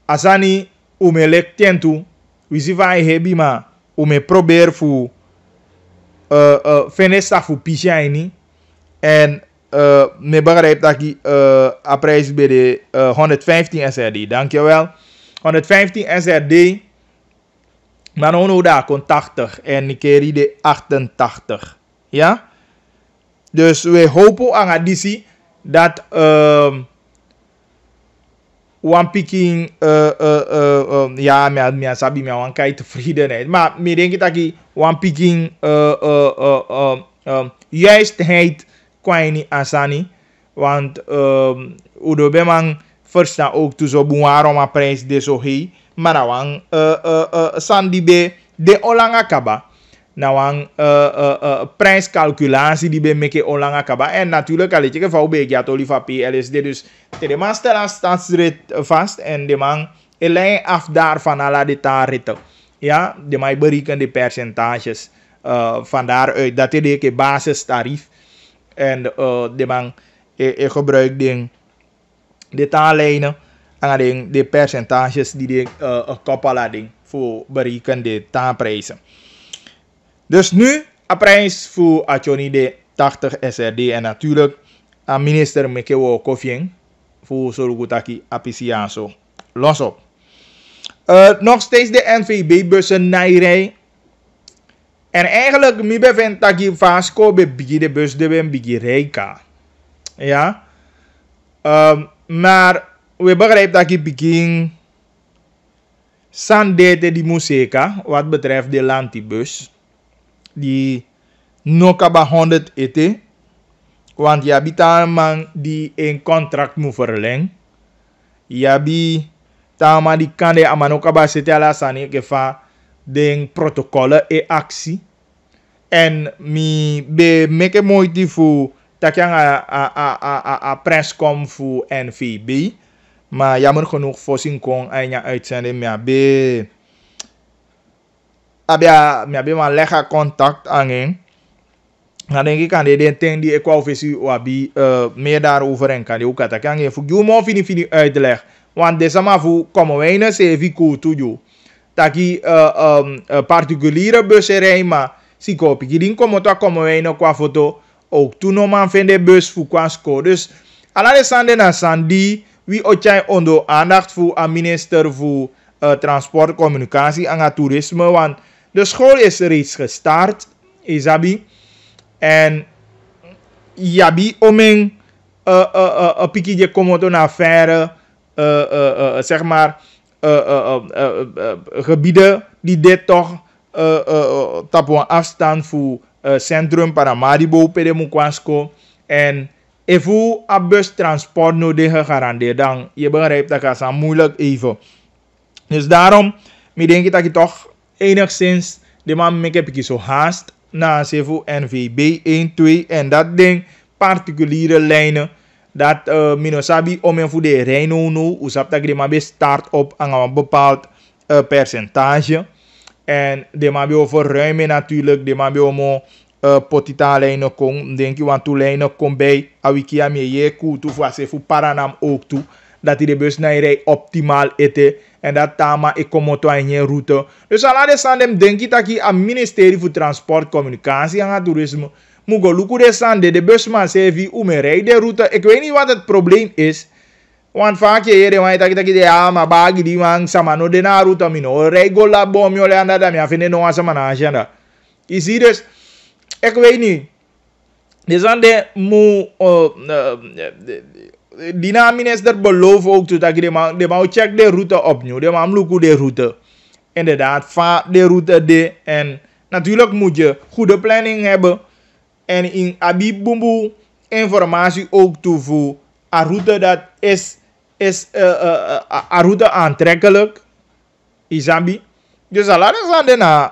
asani umelek tentu, we zien van je hebi maar ume probeer voor fenesta voor pishaini en me begrijp dat ik a prijs bij de 115 SRD. Dankjewel. 115 SRD. Maar nu daar kon 80 en ik keer de 88. Ja? Dus we hopen aan additie dat one picking ja, me sabi me one kai tevredenheid. Maar me denk dat ik one picking juistheid kwani asani, want udo bemang verstaan ook toe zo waarom een prijs de zo hei. Maar nou sandi be de olanga kaba. Nou prijscalculatie die be meke olanga kaba. En natuurlijk al je geval be ja tolifa PLSD dus de man stelt staatsrit vast en de man lijn af daarvan ala de taritten. Ja, de man berekent de percentages van daaruit. Dat is de basistarief. En de man gebruikt de taallijnen en de percentages die de koppelen voor berekenen de taalprijzen. Dus nu een prijs voor Achoni de 80 SRD en natuurlijk aan minister Mekewo Kofieng voor Solugutaki Apisiaso. Los op. Nog steeds de NVB-bussen Nairij. En eigenlijk, mi bevind dat je Vasco be bigi de bus de ben bigi reika. Ja. Maar we begrijpen dat je begin sandete die museka wat betreft de lantibus. Die nokaba 100 ete. Want je hebt een man die een contract moet verlengen. Je hebt tama die kan de amanokaba zitten ala sani kefa den protocollen e actie. En mi be meke moeite voor dat je a presscom voor NVB. Maar jammer genoeg voorzien kon en je uitzending me be maar lega contact aan hen. Dan denk ik aan de dingen die ik wou visie wabi meer daarover en kan je ook dat kan je voor jou maar fini uitleg. Want deze maar voor komen wij naar CV toe. Dat je particuliere busserij maar zie kopie. Die ding komen wij naar qua foto ook toen nog maar vinden bus voor qua score. Dus alle sande na sandi wie ook onder aandacht voor een minister voor transport, communicatie en toerisme. Want de school is reeds gestart, Isabi. En Yabi oming een pikje komoto naar verre, zeg maar, gebieden die dit toch tapuan afstand voor centrum Paramaribo, Pedemukwasko. En if a bus transport nodig gegarandeerd, dan je begrijpt dat het moeilijk even. Dus daarom, ik denk dat je toch enigszins de man heb ik zo haast na CVO NVB 1, 2 en dat ding particuliere lijnen dat minosabi om en voor de Reino no usap dat de man start op aan een bepaald percentage en de man over ruimen natuurlijk de man om potita lijnen kon denk je want toe lijnen kom bij awikia me je ku toe voor CVO Paranam ook toe dat die de bus naar rij optimaal eten en dat tama ik kom op een route. Dus al de sandem denk ik dat je aan ministerie voor transport, communicatie en toerisme moet go luku de sande de busman CV me rijden de route. Ik weet niet wat het probleem is. Want vaak je de want dat je ja maar bagi die man samano de na route mino rij go la bom yo le anda da me vinden no asa mana agenda. Je ziet dus ik weet niet. De sande moet die minister belooft ook toe dat je de man check de route opnieuw. De man lukt de route. Inderdaad, vaar de route de. En natuurlijk moet je goede planning hebben. En in Abibumbu informatie ook toevoegen. Een route dat is een route aantrekkelijk. Isabi. Dus laten we dan naar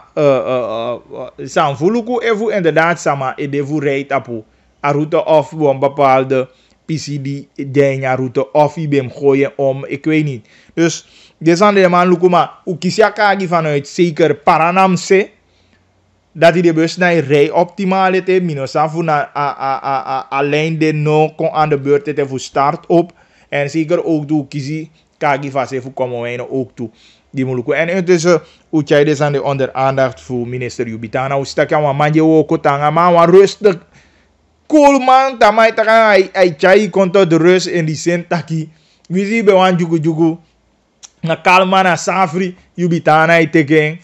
Sanfuluku even inderdaad sama edevu rijdt op een route of een bepaalde PCD de route of je bent gooien om, ik weet niet. Dus dit zijn de man lukuma ukisiakagi vanuit zeker Paranamse dat hij de bus naar rij optimaal het minosafu naar alleen de no kon aan de beurt het voor start op en zeker ook doe kisi kagi vase voor komen wij ook toe die moluku en intussen ucai de zijn de onder aandacht voor minister Yubitana ustak aan manje wo kotanga maar rustig cool man, tamai taka ai chai konto de rust in die zin taki. We zien bij wan jugu na kalma na safri Yubitana iteken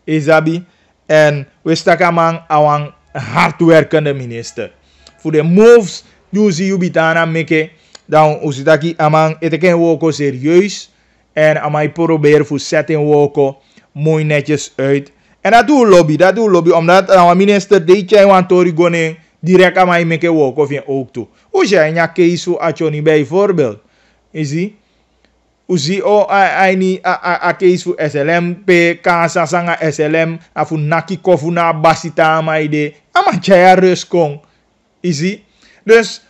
Isabi en we staka man awang hardwerkende minister. Voor de moves die zie Yubitana meke dan usitaki amang iteken woko serieus en amai proberen voor setting woko mooi netjes uit. En dat doe lobby omdat our minister de chai wan tori gone direct aan mij meke wok of je ook toe. Hoe jij ja keisu achoni bijvoorbeeld. Is die? Uzi o aini a case fu SLM pe kasa sanga SLM afu naki kofu na basita maide ama chaya ruskong. Isi. Dus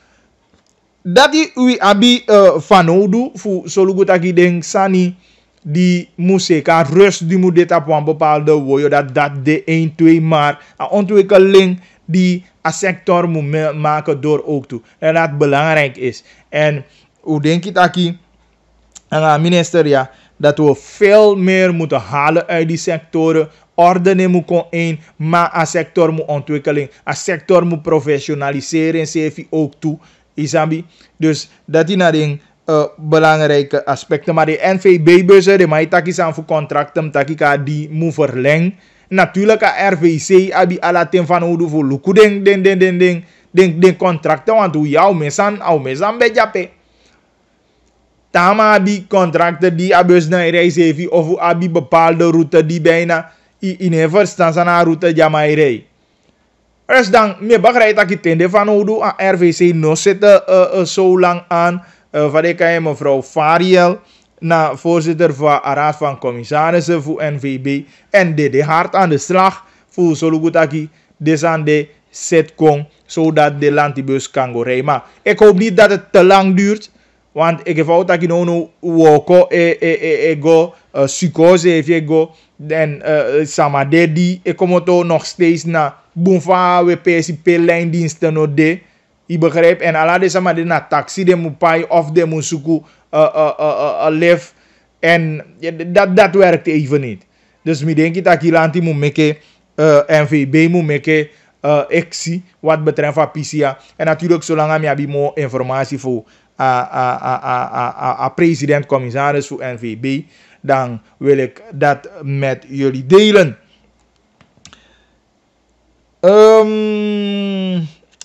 dati ui abi fanodu fu solugutaki deng sani die museka rust die moet dit op een bepaalde woord dat de 1-2 maar een ontwikkeling die een sector moet maken door ook toe. En dat belangrijk is. En hoe denk je dat minister ja, dat we veel meer moeten halen uit die sectoren. Orde moet kon één, maar een sector moet ontwikkeling. Een sector moet professionaliseren en CFI ook toe. Isabi. Dus dat is een belangrijke aspecten. Maar de NVB-bussen, de maitaki zijn voor contracten, takika die moet verlengen. Natuurlijk, a RVC, abi alatin van hoe voor luku den contracten, want hoe jou mesan bejape. Tama abi contracten die abus na reis of abi bepaalde route die bijna in eerste instantie na route jamairei. Dus dan, me begrijp dat ik tende van hoe a RVC no zitten zo lang aan. Van ik kan mevrouw Fariel, voorzitter van de Raad van Commissarissen voor NVB. En de hard aan de slag voor Solugutaki, desande setcom, zodat de landibus kan go rijden. Maar ik hoop niet dat het te lang duurt. Want ik heb ook dat ik no woko go psychose heeft go. En samade die ik kom toch nog steeds naar boenva we PSP lijndiensten no de. Je begrijpt? En alla deze maar de na taxi de moet pay of de moet zoeken lift. En dat werkt even niet. Dus ik denk dat Kilanti moet maken, NVB moet maken, actie wat betreft PCA. En natuurlijk zolang je hebt meer informatie voor president-commissaris voor NVB, dan wil ik dat met jullie delen.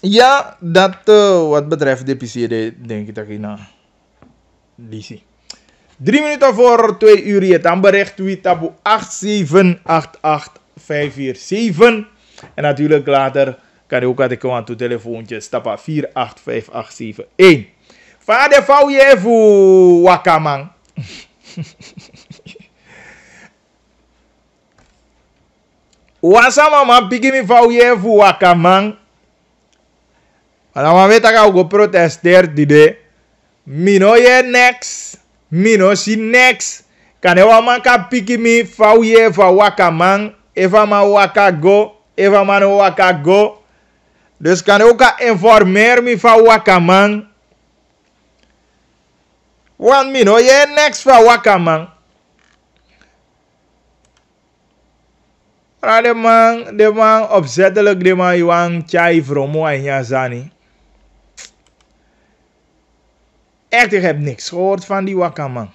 Ja, dat wat betreft de PCD denk ik dat ik naar DC. 3 minuten voor 2 uur. Je dan bericht tweet op 8788547. En natuurlijk later kan je ook aan het telefoontje stappen 485871. Vader vouwje voor Wakamang. Wasama man piki mi vouwje voor Wakamang. En dan weet ik ook protesteer die mino je next. Mino si next. Kan je wel man ka piki mi vouwje voor Wakamang. Eva ma wakago. Eva man wakago. Dus kan je ook informeren me van Wakamang. Want mino je next van Wakamang. De man opzettelijk de man Iwan Chai Vromo en Yazani. Echt, ik heb niks gehoord van die Wakamang.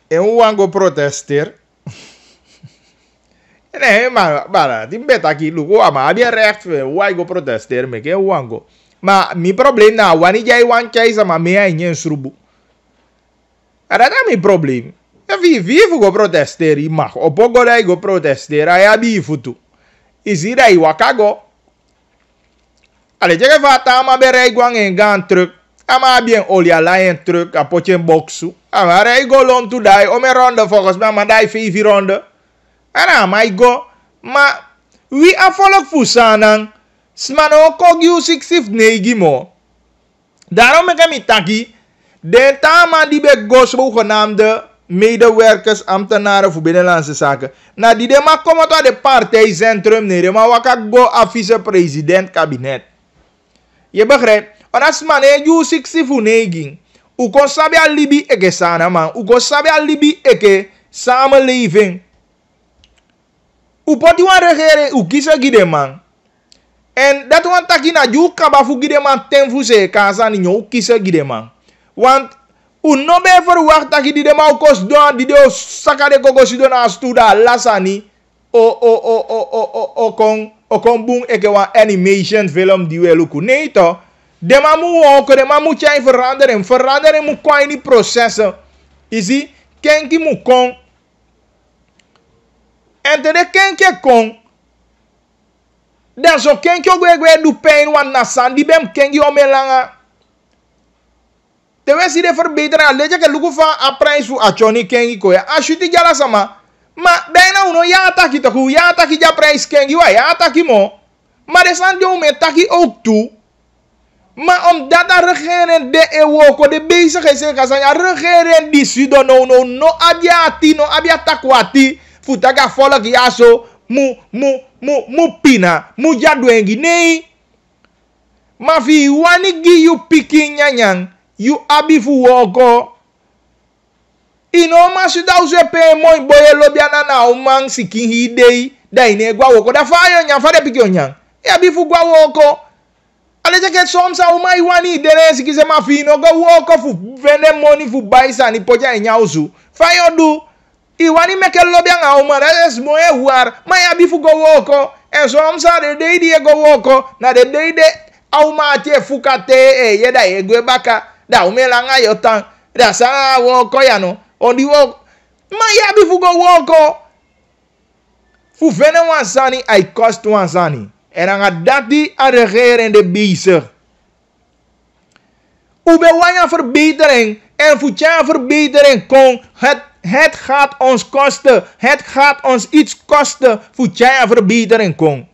En hoe aan go protesteer? Nee, maar die beta ki luko, maar die recht hoe go protesteer me ke hoe aan go. Maar mijn probleem na, wanneer jij Iwan Chai sama me en je srubu. En dat is mijn probleem. En wie go protesteren, mag. Opogo dat go protesteren, hij heb futu. Is hier dat wakago. Allee, je gaat maar bij gwang en gaan terug. Ama bien olia lijn terug, a potje boxu. Ama rij go long to die, om een ronde volgens mij, maar die 5 ronde. En dan maar go. Maar wie afvolg fusanan, smano kogyu 69 mo. Daarom ik hem taki. De tama die bij Gosbo genaamde medewerkers, ambtenaren voor binnenlandse zaken. Na die de maar komen tot de partijcentrum nere, maar wakak go a vice-president kabinet. Je begrijpt? En als man je 60 voor neging. U kon sabi a libi eke sana man. U kon sabi a libi eke samenleving. U poti wan regeren, u kiezen gide man. En dat wan taki na ju kaba fu gide man ten fu se kansa ni nyo kiezen gide man. Want u no be verwacht dat je die de mau kos doen, die de sakade kokos doen als studa lasani o kon boom eke wan animation film die we luku. Nee toch? De ma moet ook, de ma moet jij veranderen. Veranderen moet kwa in die processen. Isi, kenki moet kon. En te de kenki kon. Dan zo kenki ogwe du pijn wan nasan di bem kenki omelanga. Terwijl ze de verbeteren, lees je luku van a prijs voor a choni kengi koya. Als je die jala sama, maar bijna uno ja ataki toch, ja ataki ja prijs kengi wa, ja ataki mo. Maar de san jou met taki ook toe. Maar omdat de regering de ewoko, de bezig is in Kazanya, regering die sudo no abiati, no abiatakwati, futaga volk ja zo, mu pina, mu jadwengi, nee. Maar vi wani gi you picking nyanyang. You abi fu woko. Inoma su da uze pe moi boye lobiana na umang sikin hidei. Da ine gwa woko. Da fa yon fa de piki yon. E abi fu gwa woko. Ale je ke somsa uma iwani dere sikize ma fino go woko fu vende money fu baisa ni poja enya uzu. Fa yon du. Iwani meke lobiana uma da es moe war. Ma abi fu go woko. En somsa de de go woko. Na de de auma tie fukate ye da ye gwe baka. Da umelanga yotan. Da sa woko ya no. Ondi woko. Ma ya bi fugo woko. Fu vene wansani ay kost wansani. En dan dati a regering de bezig. Ube wanya verbetering. En fu tja verbetering kon. Het gaat ons kosten. Het gaat ons iets kosten. Fu tja verbetering kon.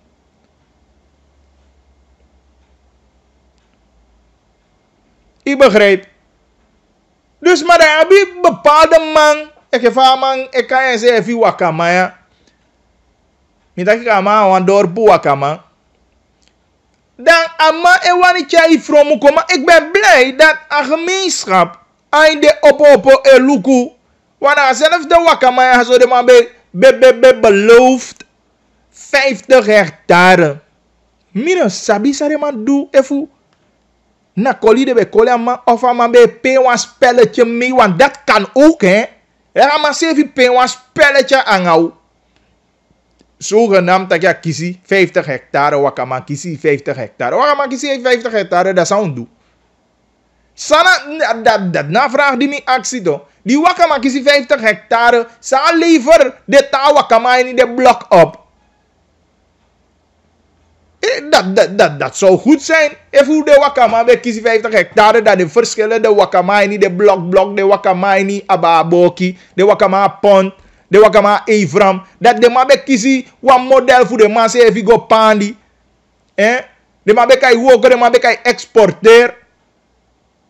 Ik begrijp. Dus maar dan heb je bepaalde man. Ik heb een man. Ik kan je zeggen. Wie wakama ja. Niet dat ik aan een dorp wakama. Dan ama ewani chai from koma. Ik ben blij dat een gemeenschap. Aan de op eluku. Want zelf de wakama ja. Zo de man beloofd. 50 hectare. Mira sabi sa de man doe even. Na koli de be koli ama of ama be pe wan spelletje mee, want dat kan ook hè. Er ama sevi pe wan spelletje angau. Zogenaamd dat ja kisi 50 hectare wakama kisi 50 hectare. Wakama kisi 50 hectare dat zou doen. Sana dat na vraag die mi actie toch. Die wakama kisi 50 hectare zal liever de ta wakama in de blok op. Dat zou goed zijn. Even de wakama bij kiezen 50 hectare. Dat de verschillende wakama in de blok, de wakama in ababoki, de wakama pond, de wakama evram. Dat de mabe kiezen wat model voor de mensen even go pandi. De mabe kai woken, de mabe kai exporteer.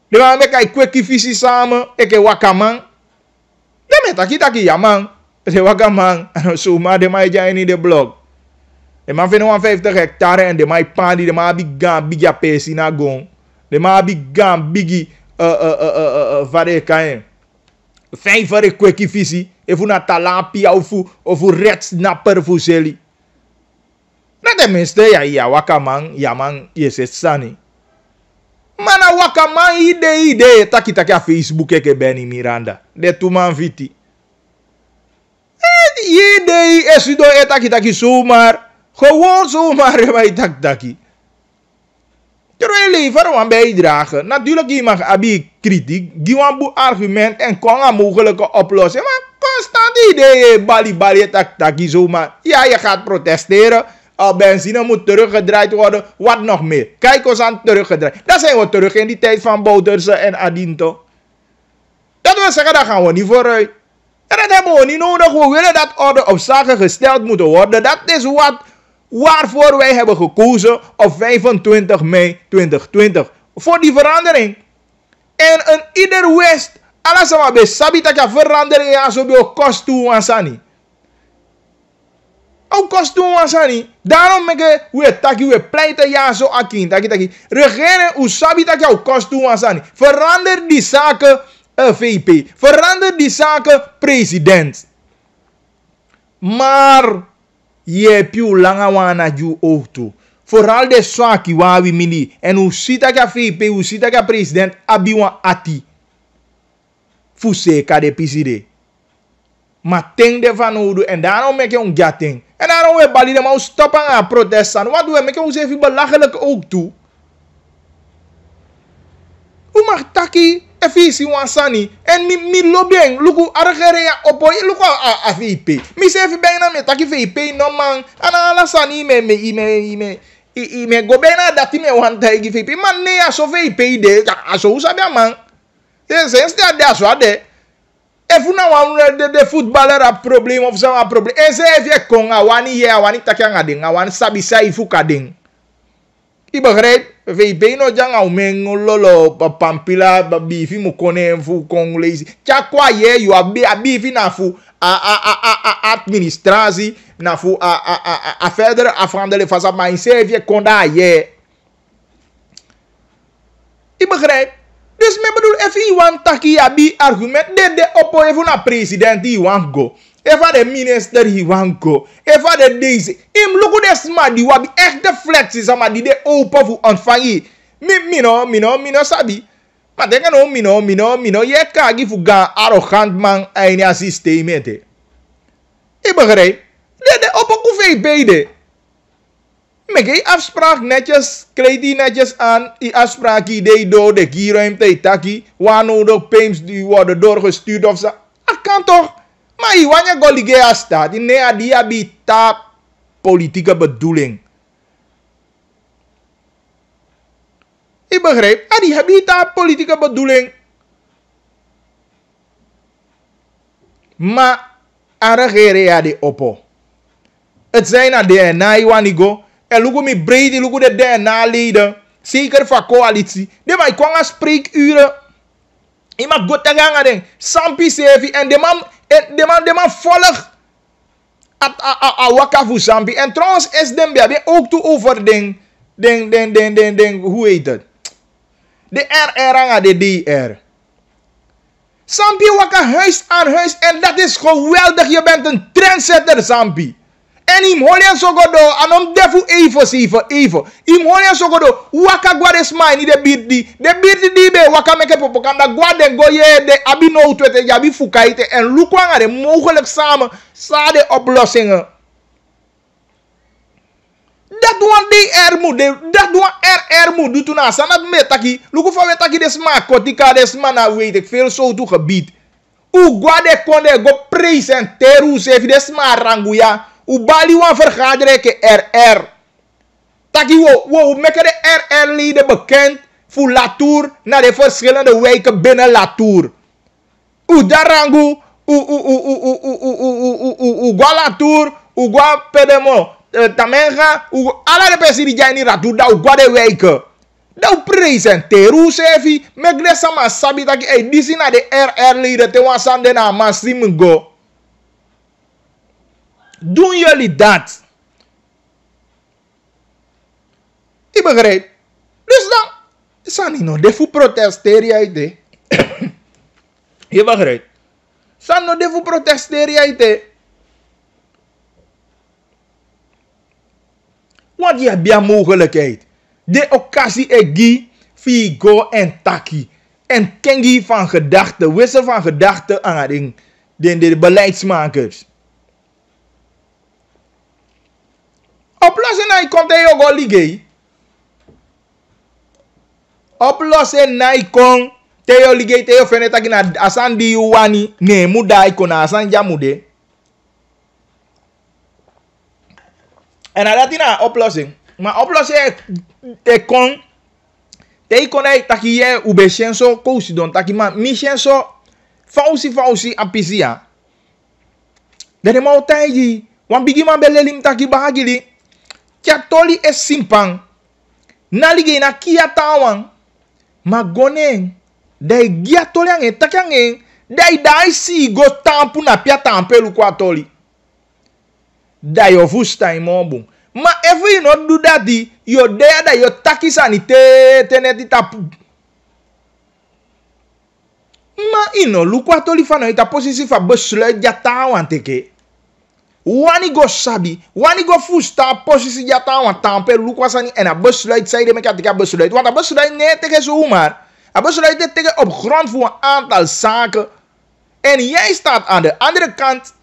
De mabe kai kweki visi samen. Eke wakaman. De met taki yaman. De wakaman. En zo maar de mabe in de blok. De man vindt 50 hectare en de man pandi, de man bigan bigya pesi na gong. De man bigan bigi vare kaen. 5 vare kweki visi. E fu na talapia of fu red snapper fu seli. Na de minste ya wakaman, yaman yeset sani. Mana wakaman ide taki a Facebook eke Benny Miranda. De tu man viti. Ide esido taki zomaar. Gewoon zomaar bij taki. Terwijl je liever een bijdrage. Natuurlijk je mag abi kritiek. Geef een argument en kon een mogelijke oplossing. Maar constant idee bali taki zomaar. Ja, je gaat protesteren. Benzine moet teruggedraaid worden. Wat nog meer? Kijk ons aan teruggedraaid. Dan zijn we terug in die tijd van Bouterse en Adinto. Dat wil zeggen, daar gaan we niet vooruit. En dat hebben we niet nodig. We willen dat orde op zaken gesteld moeten worden. Dat is waarvoor wij hebben gekozen op 25 mei 2020. Voor die verandering. En ieder West, alles wat bij sabi dat je verandering ja zo bij kost toe ansani. Ook kost toe ansani. Daarom we pleiten ja zo akin. Taki. Regering u sabi dat je kost toe ansani. Verander die zaken VP. Verander die zaken president. Maar je piu langa wana ju outu. Vooral de swaki wawi mini. En u sita ka VP, u sita ka president abiwa ati. Fuse ka de piside. Maar ting de van udu. En daarom make je een gatting. En daarom we balide maar stoppen aan protesten. Wat doen we? Make ons even belachelijk ook toe. Hoe mag taki Efisi wansani. En mi lobeng. Luku aregere ya opo. Luku a VIP. Mi se fi beng na me taki VIP no man. Ana ala sani me go bena dati me wanta igi VIP. Man ne ya so VIP de. Aso usabi a man. Se instead de aso ade. If una wan de footballer a problem of some a problem. En se evie kong a wani ye a wani taki a ding. A wani sabi sa ifu ka ding. I begrijp, VIP no jang au meng lolo pampila bifi mo kone fu kong lazy. Chakwa ye you a bifi na fu administratie na fu a verder afhandelen van zijn mijn CV konda ye. I begrijp. Dus me bedoel if i wan taki abi argument de oppo even na president i wan go. Even de minister he wan go. Even de deze. Im look at the smart die wabi echt de flex is ama die de open voor ontvangen. Mino sabi. Maar denk no mino je kagi voor gaan arrogant man een systeem ete. Ik begrijp. De open koe beide. Mek je afspraak netjes, kreeg die netjes aan. Die afspraak die door de kieruimte taki. Waar de payms die worden doorgestuurd of zo. Dat kan toch? Maar je wanneer goligea staat, die nea die habita politieke bedoeling. Ik begrijp, die habita politieke bedoeling. Maar regeren ja de oppo. Het zijn na DNA wanigo. En look me breed, look de DNA leden. Zeker van coalitie. De maar ik kwam aan spreekuren. Iemand goed te gaan ding. Sampi sevi en de man volg a wakafu Sampi. En trouwens is dem bij ook toe over ding hoe heet het? De RR aan de DR. Sampi waka huis aan huis en dat is geweldig. Je bent een trendsetter Sampi. En im holian sogodo anom defu even. Im holian sogodo waka gwa des mai ni de birdi di be waka meke popokanda gwa den go ye de abi no twete jabi fukaite en lukwanga de mogelijk samen sa de oplossingen. Dat wan DR moet dat wan RR moet doet na sanat metaki luku fa wetaki des ma kotika des mana weet ik veel zo toe gebied. U gwa de konde go presenteren se fi des ma ranguya. U bali wan vergaderen ke RR. Taki wo maken de RR-leden bekend voor Latour naar de verschillende wijken binnen Latour. U darangu, u gwa Latour, u gwa Pedemo, Tamenga, u alla de mensen die zijn in Latour, dat u gwa de wijken. Dat u presenteren, u sefi, mek de sama sabi taki, disi na de RR-leden te wan sande na masimungo. Doen jullie dat? Ik begrijp. Dus dan, Sani no defu protesteren ite. Je begrijpt? Sani no defu protesteren ite. Want je hebt mogelijkheid. De occasie egi, figo en taki. En kengi van gedachten, wissel van gedachten aan de beleidsmakers. Oplossen na kon te yo go ligay. Oplossen na kon te yo ligay te yo feneta kina asan di wani ne muda ikona asan jamude. En alatina oplossing. Maar oplossing te kon te ikona taki ye ube shenso kousi don taki ma mi shenso fausi apisia. Dene ma otayi wan bigi man belelim taki bahagili. Katoli es simpang. Nalige na kia tawan. Magoneng. Dai gia toli ange takange. Dai si go tampu na pia tampelu kwa toli. Dai ofusta imobu. Ma if you not do that, yo there that yo takisa ni teneti tapu. Ma ino lukwa toli fano ita posisi fa besluit ja tawan teke. Wani go sabi, wani go fusta posisi jata wan tampe lukwasani en a besluit zei de mekatika besluit. Want a besluit nee tegen zomaar. A besluit tegen op grond voor een aantal zaken. En jij staat aan de andere kant.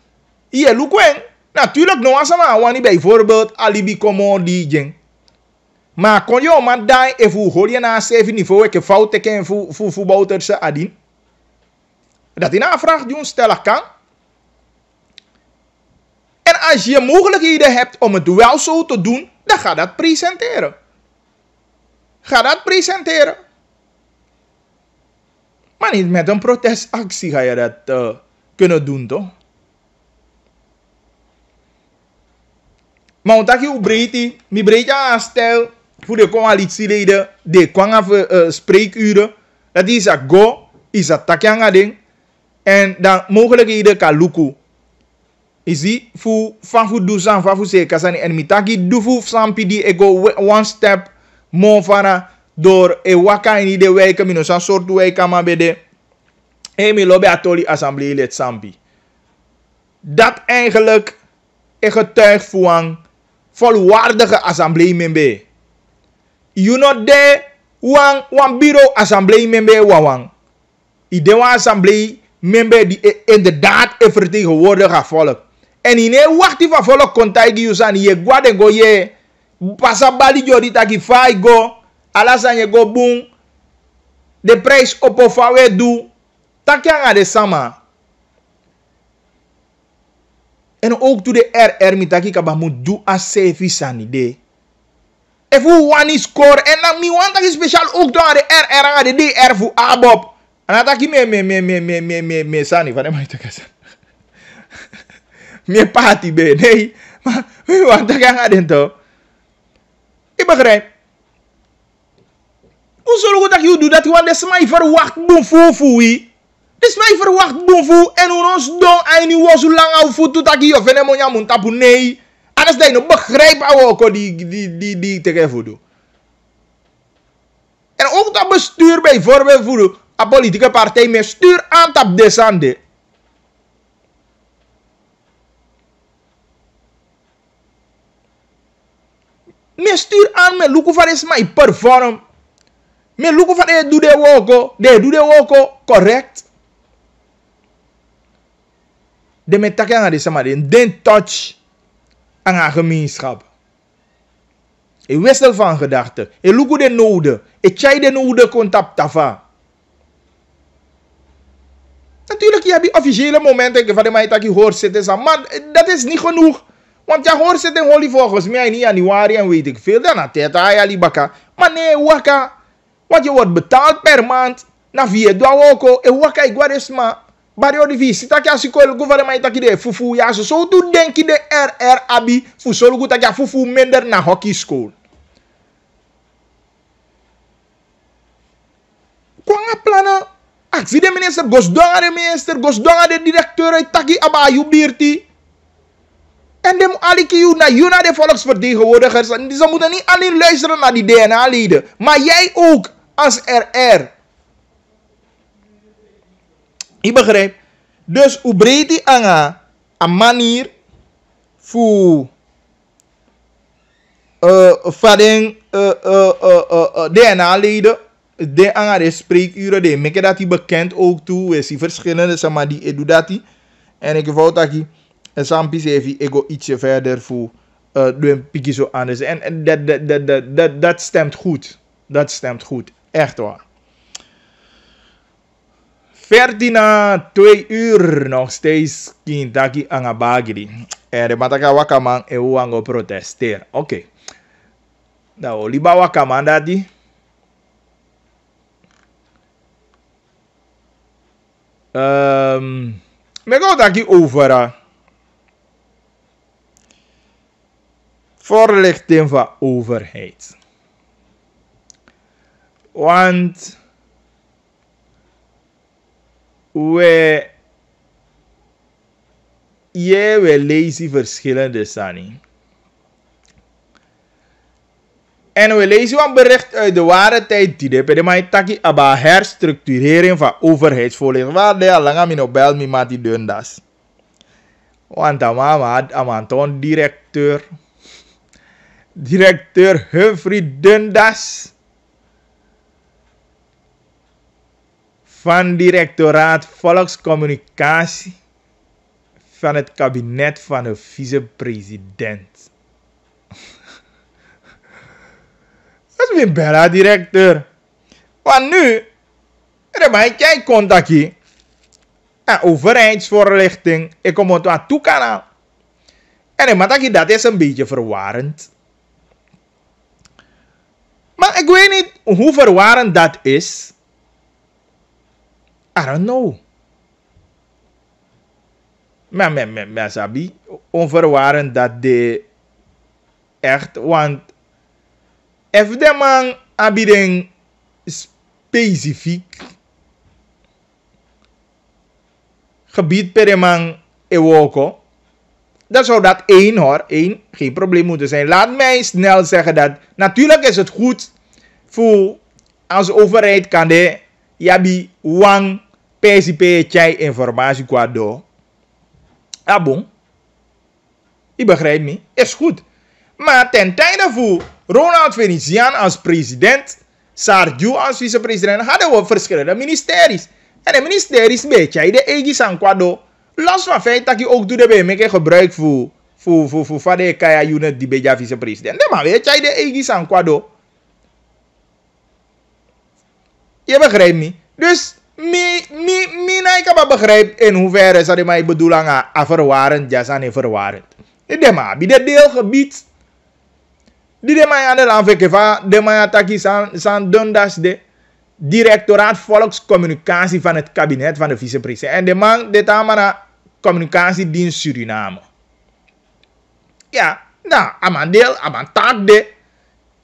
Je lukwen. Natuurlijk no asama wani bijvoorbeeld alibi komo di jeng. Maar kon je maar daar even hoor je na 7 niveau ik fout teken voor voetbalterse adin. Dat in aanvraag die ons stellen kan. En als je mogelijkheden hebt om het wel zo te doen, dan ga dat presenteren. Ga dat presenteren. Maar niet met een protestactie ga je dat kunnen doen, toch? Maar omdat je breedte, mi breedte aanstel voor de coalitieleden, de kwanga spreekuren, dat is a go, is a takjanga ding, en dan mogelijkheden kan lukken. Is die voor doezan, voor zeker, en mitaki doe voor sampi die ego one step more vara door waka in de wijken, minus een soort wijken maar bij de mi lobe atoli assemblee lid sampi. Dat eigenlijk een getuig voor een volwaardige assemblee member. You know de wan bureau assemblee member wawang. Ide wan assemblee member die inderdaad een vertegenwoordiger volk. En in een wacht van volk kontaigi yusan je guade go ye pasabali jodi taki fai go alasan je go boom de prijs op of we do takyanga de sama. En ook toe de RR mitaki kaba moet do a service aan idee. If we want score en dan mi want dat speciaal ook door de RR aan de DR voor Abob. En dat ik me sani van hem te kiezen. Me party be nee, maar we want dat gaan doen toch? Ik begrijp. Hoe zullen we dat je doet dat want dat is mij verwacht doen voor wie? Dat is mij verwacht doen voor en hoe ons doen en nu was hoe lang al voor tot dat je of en monia moet tapu nee. Anders dat je nog begrijpt ook die te geven doen. En ook dat bestuur bijvoorbeeld voor een politieke partij met stuur aan tap descende. Me stuur aan me luku van is mij perform. Me luku van doe de woko correct. De metaken aan de samen den touch aan haar gemeenschap. Je wissel van gedachten. Je luku de noden. Je chai de noden contact tafa. Natuurlijk, je hebt die officiële momenten van de mij dat je hoort zitten. Maar dat is niet genoeg. Want je hoort zitten holy volgens mij niet januari en weet ik veel. Dan had het ayali baka. Maar nee, waka. Want je wordt betaald per maand. Na via dwawoko. En waka ik wat maar. Barrio de visita que assim quando o governo está aqui de fufu ya so tu denki de RR abi fu solo guta ya fufu mender na hockey school. Kwanga plana aksi de minister gosdonga de minister gosdonga de directeur ay taki aba yu birti. En dem aliki yu na de volksvertegenwoordigers en die moeten niet alleen luisteren naar die DNA-leden, maar jij ook als RR. Ik begrijp. Dus hoe breed die aan een manier voor van DNA-leden, de aan de spreekuren, de maken dat die bekend ook toe. We zien verschillende, zeg maar, die doen dat. En ik wou dat ik een sampje even, ik go ietsje verder voor doen pikje zo anders. En dat stemt goed. Dat stemt goed. Echt waar. 2 uur nog steeds kintaki anga bagri. En de mataka wakaman e wango protesteer. Oké. Nou, liba wakaman dati. Me go daki over. Voorlichting van overheid. Want we lezen verschillende zaken. En we lezen een bericht uit de ware tijd die de mij taki aba herstructurering van overheidsvoorlichting. Waar de lange min op bel mi mati dundas. Want mama had amanton directeur Humphrey Dundas van directoraat Volkscommunicatie van het kabinet van de vicepresident. Dat is weer bella directeur. Want nu, er bij jij contact hier. En overheidsvoorlichting, ik kom op het toekanaal. En dat is een beetje verwarrend. Maar ik weet niet hoe verwarrend dat is. I don't know. Maar sabi, onverwarrend dat de echt, want even de man abiding specifiek gebied per de man ewoko, dan zou dat geen probleem moeten zijn. Laat mij snel zeggen dat natuurlijk is het goed voor als overheid kan de yabi wang PCP chai informatie qua do. Ah bon? Je begrijpt me? Is goed. Maar ten tijde voor Ronald Venetiaan als president, Sarju als vicepresident, hadden we verschillende ministeries. En de ministeries beetje de eigen sankwado. Los van feit dat je ook doet bij me gebruik voor de kaya unit die bij vicepresident. Maar weet jij de eigen sankwado? Je begrijpt me? Dus ik heb begrijp in hoeverre ze mij bedoelen aan verwarrend, ja, zijn verwarrend. De maar bij de deelgebied. Die de mij aan de landverkeer, de mij ataki zijn dundas de directoraat volkscommunicatie van het kabinet van de vicepresident. En de man dit aan communicatiedienst Suriname. Ja, nou, aan deel, aan taak de.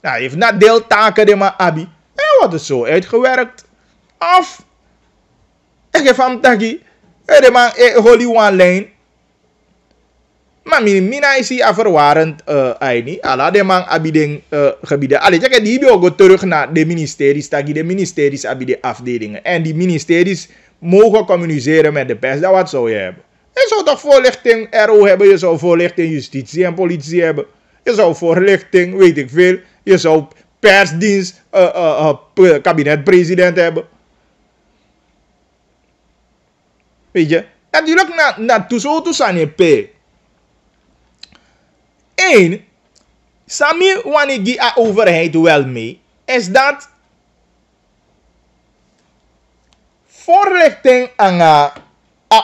Nou, heeft na deeltaken de maar abi. En wat is zo uitgewerkt. Of, ik heb van taki, de man holy one lane. Maar mina is hier verwarrend aini. Alla de man abiding gebieden. Alle check die go terug naar de ministeries. Taki de ministeries abide afdelingen. En die ministeries mogen communiceren met de pers. Dat wat zou je hebben. Je zou toch voorlichting RO hebben. Je zou voorlichting justitie en politie hebben. Je zou voorlichting, weet ik veel. Je zou persdienst, kabinetpresident hebben. Weet je. Natuurlijk na toezo sanye pe. 1. Sami wanneer a overheid wel mee, is dat voorlichting aan a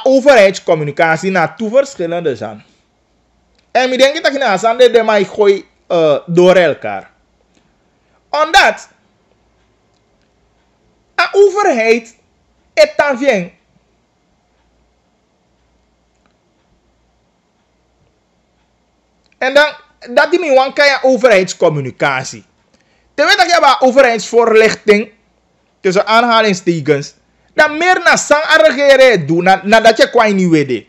overheidscommunicatie naar toe verschillende zijn. En ik denk dat je na zande de mij gooi door elkaar. Omdat a overheid het dan vien. En dan, dat die me kaya overheidscommunicatie. Terwijl dat je hebt overheidsvoorlichting, tussen aanhalingstekens, dan meer naar sang regeren doen, nadat je kwai niet weet.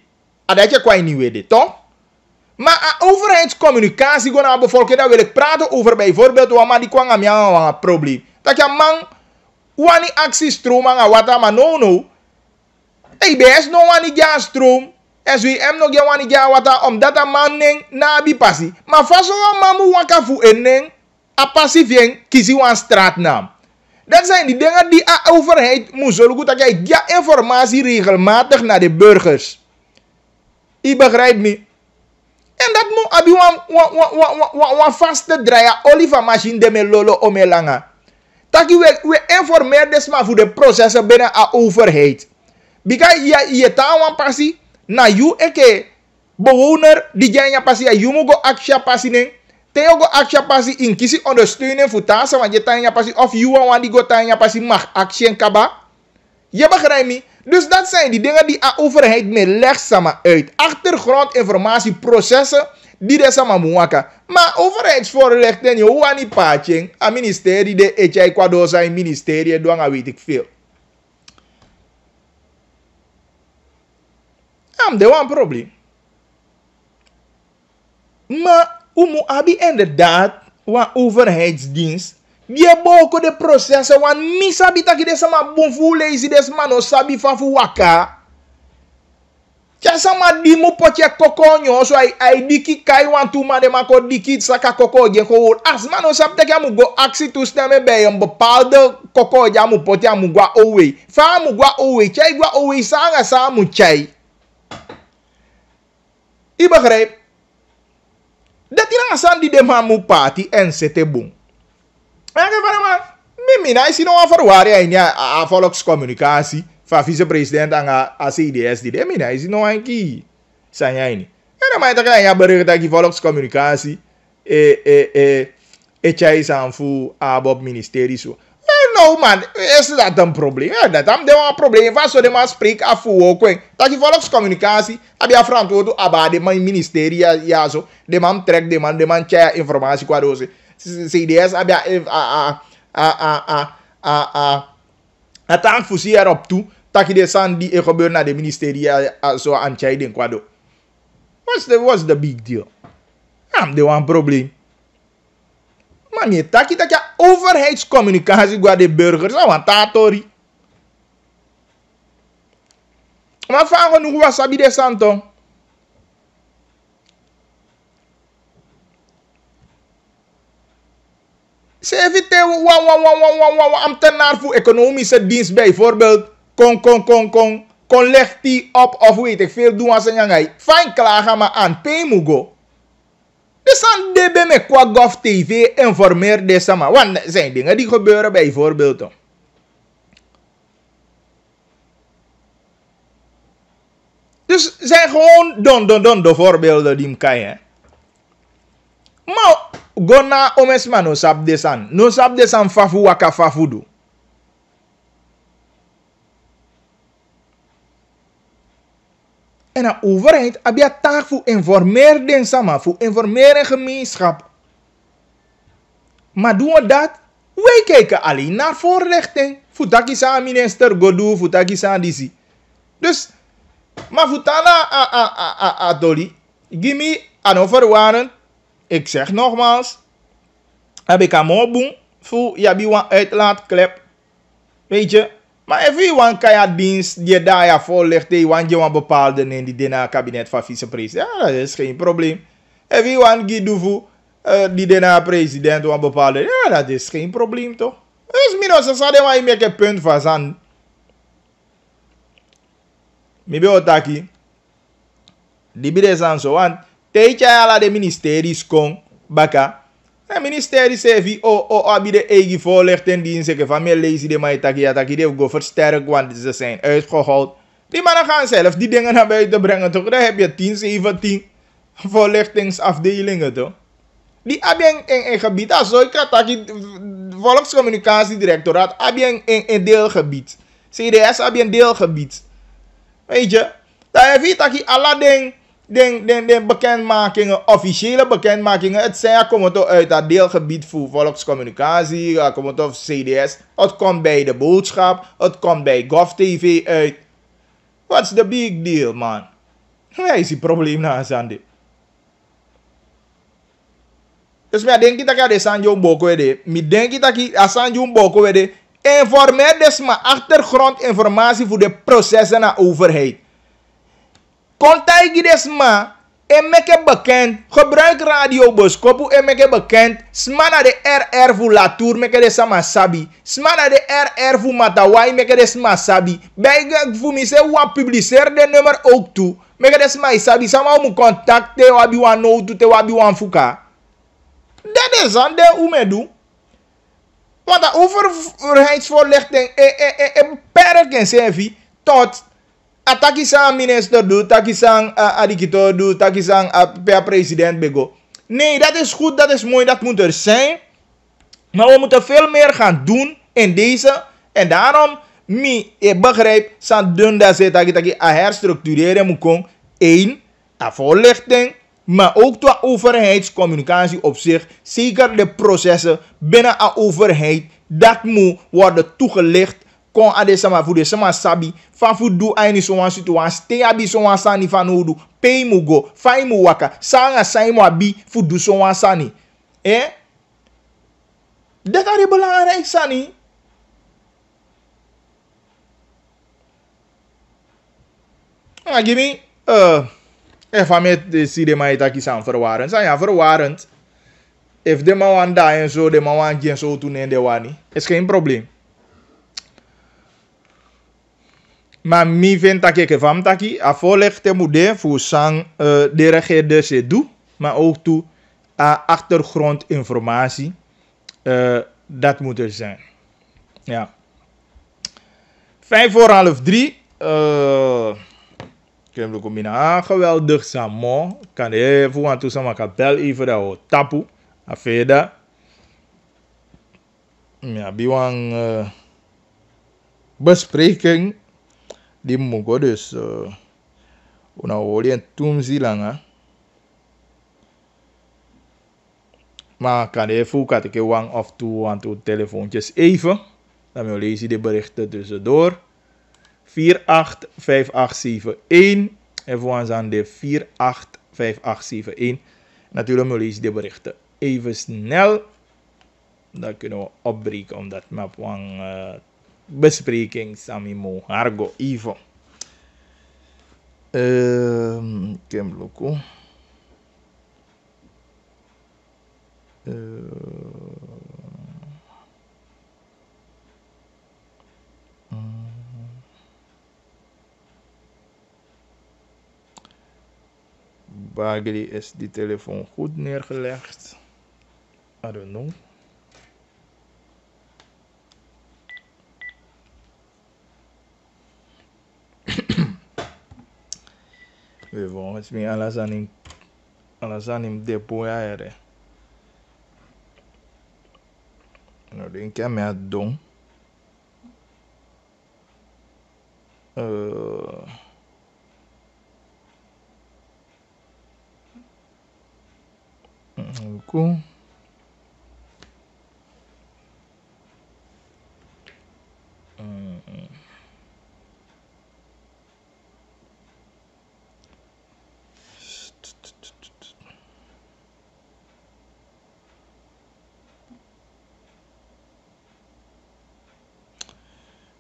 Dat je kwai niet weet, toch? Maar overheidscommunicatie, gewoon aan bevolking, daar wil ik praten over bijvoorbeeld, wat die kwam aan jou een probleem. Dat je man, wani actiestroom aan wat maar no. EBS no wani ja stroom. SWM nog jawani jawata omdat a man neng na bi passi. Maar faso a mamu waka fu eneng a passi vien kisi wan straatnaam. Dat zijn die dingen die a overheid moet zorgen dat jij ja informatie regelmatig naar de burgers. Je begrijpt me? En dat moet abi wan vaste draaien olifanmachine de me lolo omelanga. Dat we informeer desma voor de processen binnen a overheid. Because je taal wan passi. Na you eke bewoner die jij passie ya you go aksja passie ning teo go aksja passie in kisi ondersteunen voor tasa want je tanya passie of you want die go tanya passie mag aksje kaba je begrijpt me dus dat zijn die dingen die a overheid me legt sama uit achtergrondinformatieprocessen die de sama muaka maar overheidsvoorlichting je wani patching a ministerie de echai kwado zijn ministerie doanga weet ik veel. De one probleem. Maar umu abi inderdaad wan overheidsdienst. Die boko de processen wan mi sabi taki de sama bonfu lazy des mano sabi fafu waka. Ja sama di mo potje kokonyo so ai diki kai wan tu ma de mako diki saka koko je gewoon as mano sab taki amu go actie toestemmen bij een bepaalde koko ja mu potje amu gwa owe. Fa amu gwa owe, chai gwa owe sanga sa amu chai. Je begrijpt? Dat die aan die de mamu party en zette boom. Maar mina is nog een verwarring aan volkscommunicatie van vicepresident aan CDS die mina is nog een keer zijn jij niet. En dan moet je bericht dat je volkscommunicatie jij is aan voor op ministerie zo. Nou man, is dat een probleem? Ja, dat is een probleem. Van zo de man spreekt af voor ook. Dat je volkscommunicatie, heb je verantwoord aan de ministerie, ja zo. De man trekt, de man check informatie qua doze. CDS, heb je het aanvoer erop toe, dat je de zand die gebeurt naar de ministerie, zo aan check den qua do. What's the big deal? Ja, dat is een probleem. Maar je tak dat je overheidscommunicatie qua de burgers, want dat tori. Maar van genoeg was sabi de santo. Ze evite ambtenaar voor economische dienst bijvoorbeeld kon legt die op of weet ik veel doen als een jangai. Fijn klagen maar aan Pemugo. Dus aan de me qua Gov TV informeer deze man. Want er zijn dingen die gebeuren bijvoorbeeld. Dus zijn gewoon de voorbeelden die kan je. Maar go na omesma no sap desan. No sap desan fafu waka fafu do. En de overheid heb je taak voor informeren samen, voor informeren gemeenschap. Maar doen we dat? Wij kijken alleen naar voorlichting. Voor dat is aan minister Godou, voor dat is aan DC. Dus, maar voor tana Adoli, give me een overwarrend. Ik zeg nogmaals, heb ik een mooi voor je een uitlaatklep. Weet je? Maar everyone kan je dienst die daar ja voorlichting, want je een bepaalde in die dena kabinet van vicepresident. Ja, dat is geen probleem. Everyone die doet die dena president een bepaalde. Ja, dat is geen probleem toch? Dus minus ze zouden maar een een punt van zijn. Mi be otaki. Die bide zijn zo, want tijdje ala de ministeries kon baka. Het ministerie zegt, heb je eigen voorlichting die zeggen van mij lezen die mij taki die go versterken, want ze zijn uitgehold. Die mannen gaan zelf die dingen naar buiten brengen toch? Dan heb je 10, 17 voorlichtingsafdelingen toch? Die heb je in gebied, als ik had volkscommunicatiedirectoraat, heb je een deelgebied. CDS heb je een deelgebied. Weet je, dat heb je dat je alle dingen. De bekendmakingen, officiële bekendmakingen, het zijn komen toch uit dat deelgebied voor volkscommunicatie, komen toch CDS, het komt bij de boodschap, het komt bij GovTV uit. What's the big deal, man? Waar is het probleem nou aan dit? Dus ik denk dat ik de Sanjo Boko wede, ik denk dat ik de Sanjo Boko wede, informeer dus maar achtergrondinformatie voor de processen naar overheid. Contact desma en make bekend. Gebruik radio boskopu en make bekend. Smana de RR voor Latour make de sama sabi. Smana de RR voor Matawai make de sama sabi. Bij voor mij se wa publiceer de nummer ook toe. Make de sama sabi sama mu contact te wabi wan no tu te wabi wan fuka. Dat is aan de umedu. Want de overheidsvoorlichting beperken CV tot Atakisang minister doet, takisang adikito doet, takisang per president bego. Nee, dat is goed, dat is mooi, dat moet er zijn. Maar we moeten veel meer gaan doen in deze. En daarom, ik begrijp, san dun dat ze taki herstructureren moet komen. 1, voorlichting, maar ook de overheidscommunicatie op zich. Zeker de processen binnen de overheid, dat moet worden toegelicht. Kon ade sama voor de sama sabi van voor do aini zo'n situatie te abi zo'n sani van odu pay mu go fai mu waka sanga sai mu abi voor do zo'n sani dat is belangrijk sani gimi van met de zie de mij dat is aan verwarrend zijn ja verwarrend if de man wan daar en zo de man wan geen zo doen en de wani is geen probleem. Maar mi vind dat ik van taki a voorlichten moet voor sang de regeerde se doen, maar ook toe achtergrondinformatie Dat moet er zijn. Ja. 2:55. Ik heb ook een geweldig samo. Kan je voor aan toe samen kapel even dat tapu. Afeda. Ja, biwang bespreking die moet dus una hoor en toen zilanga. Maar kan je voor dat ik one of two aan toe telefoontjes even. Dan lees je de berichten tussendoor. 485871. En voor ons aan de 485871. Natuurlijk lees je de berichten even snel. Dan kunnen we opbreken omdat we op een bespreking samen mo hargo even. Kemloko. Bagli is die telefoon goed neergelegd. I don't know. We volgens mij alles aan hem depoyeren. Nou, denk ik met het doen. Cool.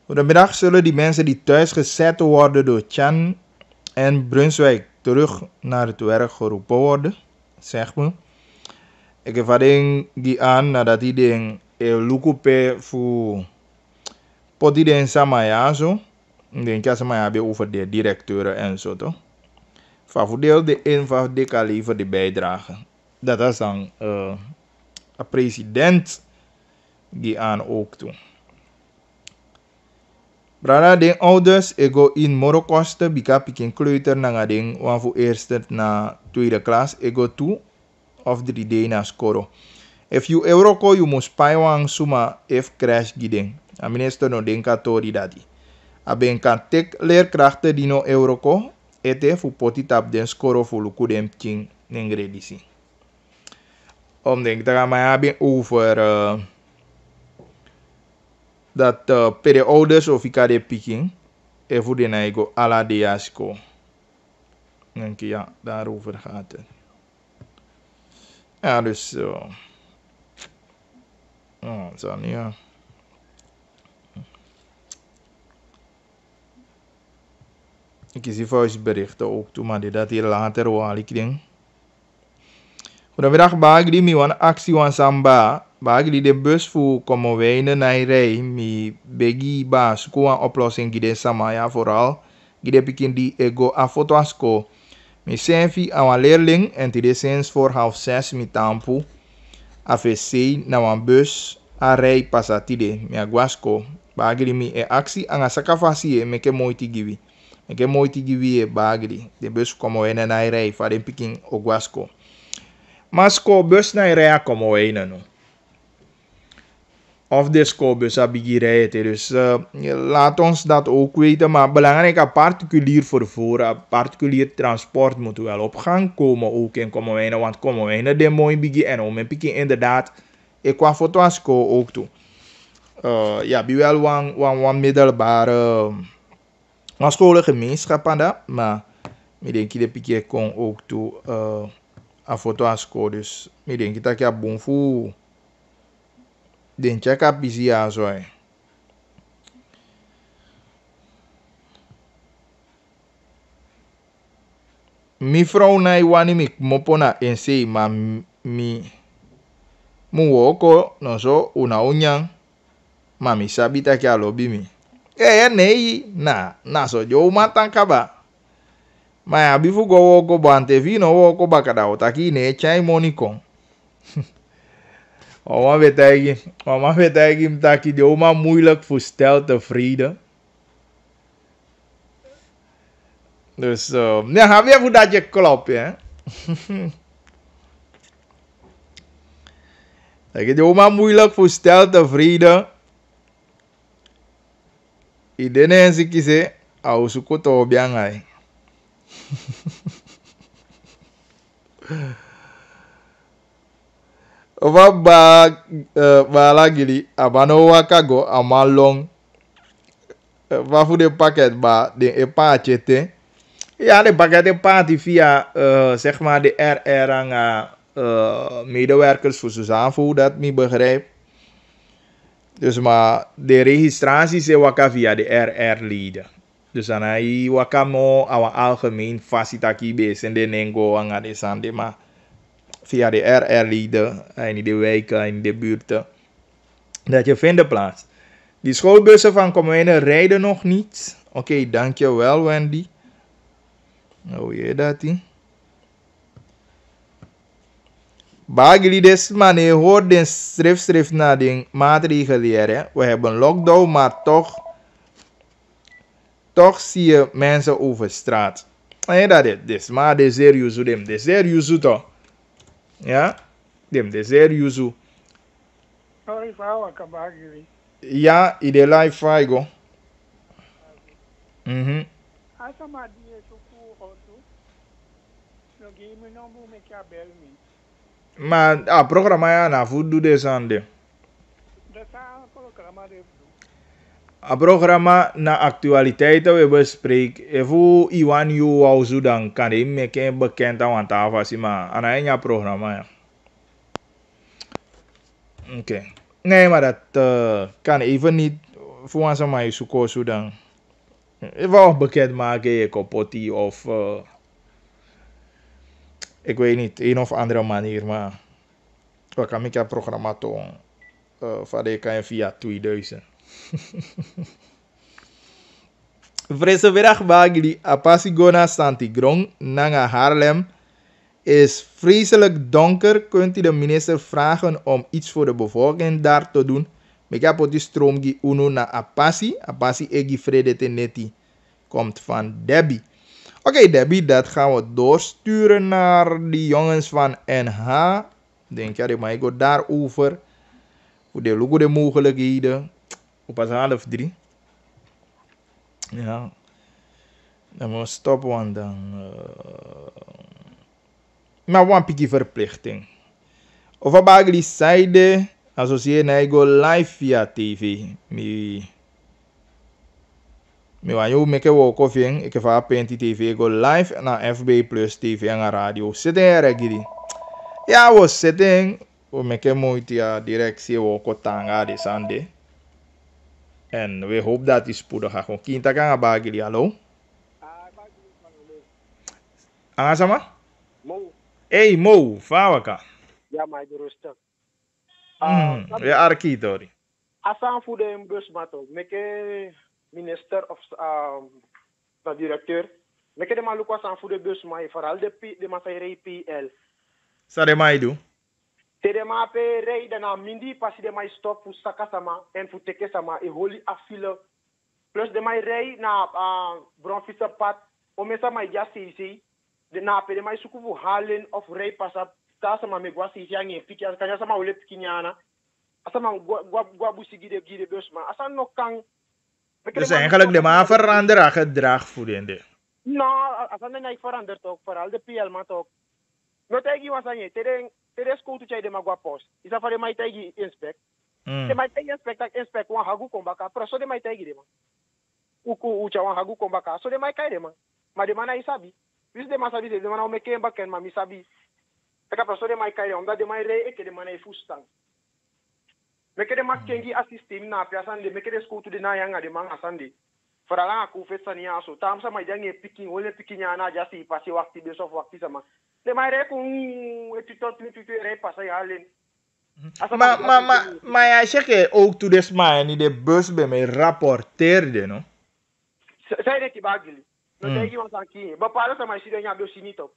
Goedemiddag, zullen die mensen die thuis gezet worden door Chan en Brunswijk terug naar het werk geroepen worden? Zeg me. Ik heb vading die aan nadat die ding lukupe voor poti den samaya zo. Den kasa maya be over de directeuren en zo toch. Favordeel de eenvoud de kaliver de bijdrage. Dat is dan een president die aan ook toe. Brada den ouders ego in morokosten bika pikin kleuter na ding wan voor eerste na tweede klas ego 2 of 3D na skoro. If you euroko you must pay wang suma if crash giding. A minister no den katori dati. A ben kan tek leerkrachten die no euroko ete fu poti tap den skoro fu luku dem king nengredisi. Om denk dat ga maar ben over dat periodes of ik de picking en voor de nego ala de jasko. Denk je ja, daarover gaat het. Ja, dus zo niet ja. Ik zie voiceberichten ook toe, maar dat hier later wel ik denk. Goedemiddag, Bagri, mi wan actie wan samba. Bagri de bus voor komen wijnen naar rij. Mi begi baas koe oplossing gide sama ja vooral. Gide pikin die ego a foto asko. Mi senfi aan een leerling en die sens voor 5:30 mi tampu. AVC na wan bus a rij pasatide mi aguasco. Bagri mi e actie aan a sakafasi e meke moiti givi. Meke moiti givi e bagri. De bus komen wijnen naar rij voor de pikin oguasco. Maar schoolbus naar rijden komen we in. Of de schoolbus abigi rijden. Dus laat ons dat ook weten. Maar belangrijk, particulier vervoer, particulier transport moet wel op gang komen ook in Kommerwijnen. Want Kommerwijnen de mooi bigi en om en pikken inderdaad. Ik kwam foto aan school ook toe. Ja, bij wel een middelbare scholengemeenschap aan dat. Maar ik denk dat ik kon ook toe. A foto asko dus mi denk dat ja bon fu den check up busy aso mi vrouw na iwani mi mopona en sei ma mi mu woko no so una unyang ma mi sabi tak ya lobi mi nei na so jo matan kaba. Maar bifu go go bante vino go bakada otaki ne chai monikon. Mama weet eigenlijk dat je de oma moeilijk voorstelt tevreden. Dus, ja, gaan we even dat je klopt, hè. Dat je de oma moeilijk voorstelt tevreden. Iedereen is kiezen, au suko to biangai. Ova ba lagi abano wakago amalong. Va voor de pakket ba de epachete. Ja, de pakket party via zeg maar de RR aan medewerkers voor Suzanne, dat me begrijp. Dus maar de registratie is waka via de RR-leden. Dus dan hij waka mo awa algemeen facilitaki base en de nengo anga de sande maar via de RR-leden in de wijken, in de buurten. Dat je vindt plaats. Die schoolbussen van Komijnen rijden nog niet. Oké, dankjewel Wendy. Oh je dat ie. Bagili des man, je hoort de schrift naar de maatregelen leren. We hebben lockdown, maar toch zie je mensen over straat. En dat is, maar de serieus dem, de serieus toch? Ja, dem de serieus. Sorry, vrouw, ik Bagili. Ja, in de live figo. Asama die is ook goed, no game no mo me kya bel me. Maar programma ja na voet doe de zande. Dat is een programma de. A programma na actualiteiten we bespreken. Even Iwan you wou zo dan kan hij me bekend aan tafel maar aan een programma ja. Oké. Nee, maar dat kan even niet voor ons aan mij zoeken zo dan. Even ook bekend maken kopoti of ik weet niet, een of andere manier, maar we kan ik een programma toon van de kan je via 2000. Vrese middag bagli Apasigona Santigrong Nanga Haarlem is vreselijk donker. Kunt u de minister vragen om iets voor de bevolking daar te doen? Ik heb op die stroom uno na Apasi. Apasi egi vrede teneti. Komt van Debbie. Oké, Debbie, dat gaan we doorsturen naar die jongens van NH. Denk je, maar ik ga daarover. Voor de logo de mogelijkheden. Op als 2:30. Ja. Dan moet we stoppen, want dan... Maar een pikje verplichting. Of een bagli zijde, associeer naar go live via TV. Mi wanneer ik wil koffie, ik ga Penti TV go live naar FB Plus TV en radio. Zitten er regili. Ja, we zitten. We maken moeite directie we kotanga de sande. En we hopen dat die spoedig gaat. Gewoon kinta kan bagli. Hallo. Angasama? Mo. Hey Mo, fawaka. Ja, maar ik rustig. We arkitori. Asan voor de busmato. Meke minister of de directeur. Meke de maluko asan voor de busma. Vooral de masai PL. Sa de mai do? Te de ma pe rei de na mindi pasi de mai stop voor saka sama en voor teke sama e holi afile. Plus de mai rei na bronfisa pat. Omesa mai jasi isi. De na pe de mai suku voor halen of rei pasa. Ta sama me gwasi isi ange piki. Kanya sama ole piki nyana. Asama gwa busi gide busma. Asan no kang. Dus eigenlijk de ma veranderen gedrag voor de. Nou, asan de niet veranderd ook. Vooral de PL maar ook. No tegi wasanye. Tere school to chai de magwa post. Isa for de mai tegi inspect. De mai tegi inspect wan hagu kombaka. Pero so de mai tegi de man. Uku ucha wan hagu kombaka. So de mai kai de man. Ma de mana isabi. Dus de ma sabi de mana ome kemba ken ma misabi. Eka pero so de mai kai de. Omdat de mai re eke de mana ifustang. Meke de mak kengi assistim na piasan de meke de school to de na yanga de man asandi. Farala aku fesani aso. Tam sama jange picking ole picking ana jasi pasi wakti besof wakti sama. De mai re kung etutot re pasai halen. Maar ja, zeg ook to des mij niet de bus bij mij rapporteerde, no? Zij de kibagili. No tegi wan sanki. Bepaalde sama si de nya do sinito.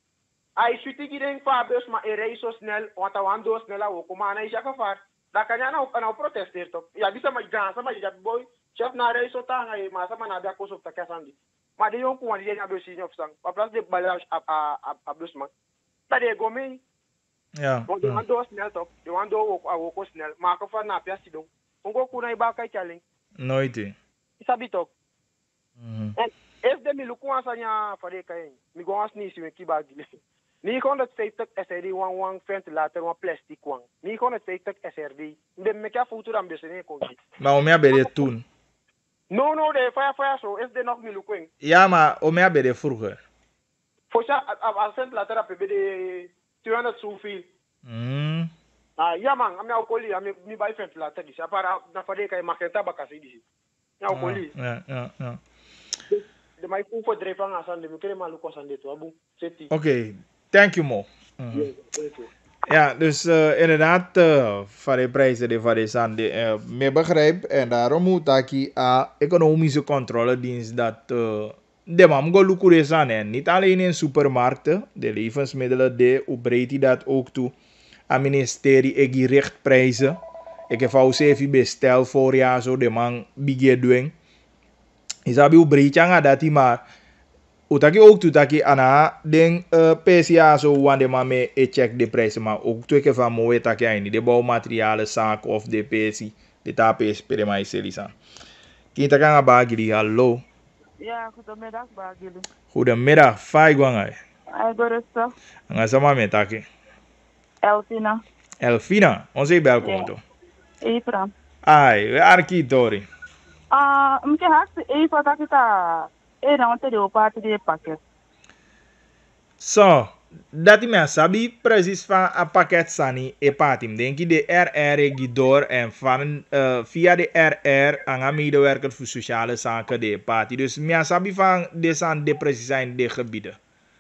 Ai suti giden fa bus ma e rei so snel, want wan do snel o kuma na isha ka far. Dan kan je nou protesteert toch? Ja, die zijn maar gaan, maar je hebt boy, chef naar reis zo tanga, maar ze maar naar de koos op de kasandi. Maar die jongen die gaan dus zien op zang. Maar plaats de balans op dus man. Dat je go mee. Ja. Want die man door snel toch? Die man door ook snel. Maken van na piasi doen. Ongo kuna iba kai challenge. Nooit. Isabi toch? En if de mi lukwan sanya fare kai. Mi go as ni si wen kiba gile. 950 SRD one ventilator one plastic one. 950 SRD. De me ka futur am besene ko. Maar om jou bij de toen. No, de fire zo. Is de nog mi lukwen. Ja, maar om jou bij de vroeger. Voor sa a ventilator op de 200 zoveel. Ja man, am jou koli, am mi buy ventilator dis. Apara na fare kai makenta bakasi dis. Jou koli. Ja. De mai ku voor dreven aan sande, mi kere malu ko sande to abu. Seti. Oké, thank you mo. Ja, dus inderdaad, van de prijzen die van de zande mee begrijp. En daarom moet ik economische controledienst dat de mam go lukure zijn. En niet alleen in supermarkten, de levensmiddelen, hoe breed hij dat ook toe. Aan ministerie, ik richt prijzen. Ik heb al even bestel voor jaar zo de man bigger doen. Is dat hoe breed je dat hij maar. Utaki ook toe taki ana den PCA zo wande maar me check de prijzen maar ook twee keer van mooie taki aan de bouwmaterialen zaak of de PC de tapes per mij selisan. Kita kan bagili hallo. Ja, goedemiddag bagili. Goedemiddag, fai gwangai. Ai goresto. Anga sama me taki. Elfina. Elfina, onze welkom to. Efra. Ai, we arki tori. Mke haks Efra taki ta não teria o parte de paquete. So, dat me sabi precies van a pakket sani e patim. Denk je de RR Gidor en van via de RR aan een medewerker voor sociale zaken de party. Dus me sabi van de san de precies zijn de gebieden.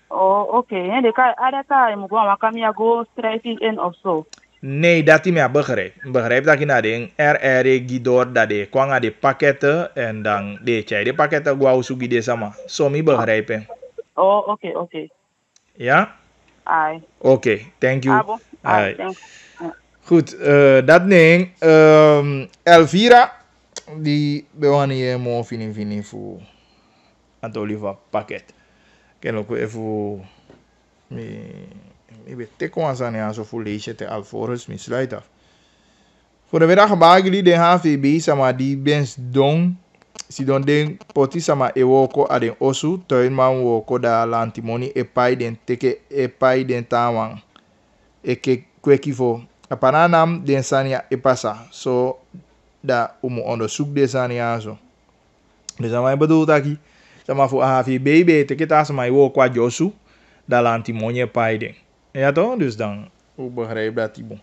Oh, oké. En de kai ada kai mo gwa makamia go strijfing in of zo. Nee, dat hij me begrijp. Begrijp dat je naar de RR Gidor dat de kwanga de pakketten en dan de chai de pakketten gwa usugi de sama. So me begrijpen. Oh, oké. Ja? Ai. Oké, thank you. Abo. Ai, thanks. Goed, dat ding. Elvira, die bewan hier mo fini voor het oliva pakket. Ken ook even ik weet teko aan zijn zo voor lezen te alvorens mi sluit af. Voor de middag bagili de HVB sama die bens dong si don den poti sama ewoko aden osu toinman woko da lantimoni epai den teke epai den tawang eke kweki fo apananam den sania epasa so da umu onderzoek de sania zo. Dus aan mij bedoelt aki sama voor HVB teke ta sama ewoko ajosu da lantimoni epai den. Ja toch? Dus dan hoe begrijp dat die bon.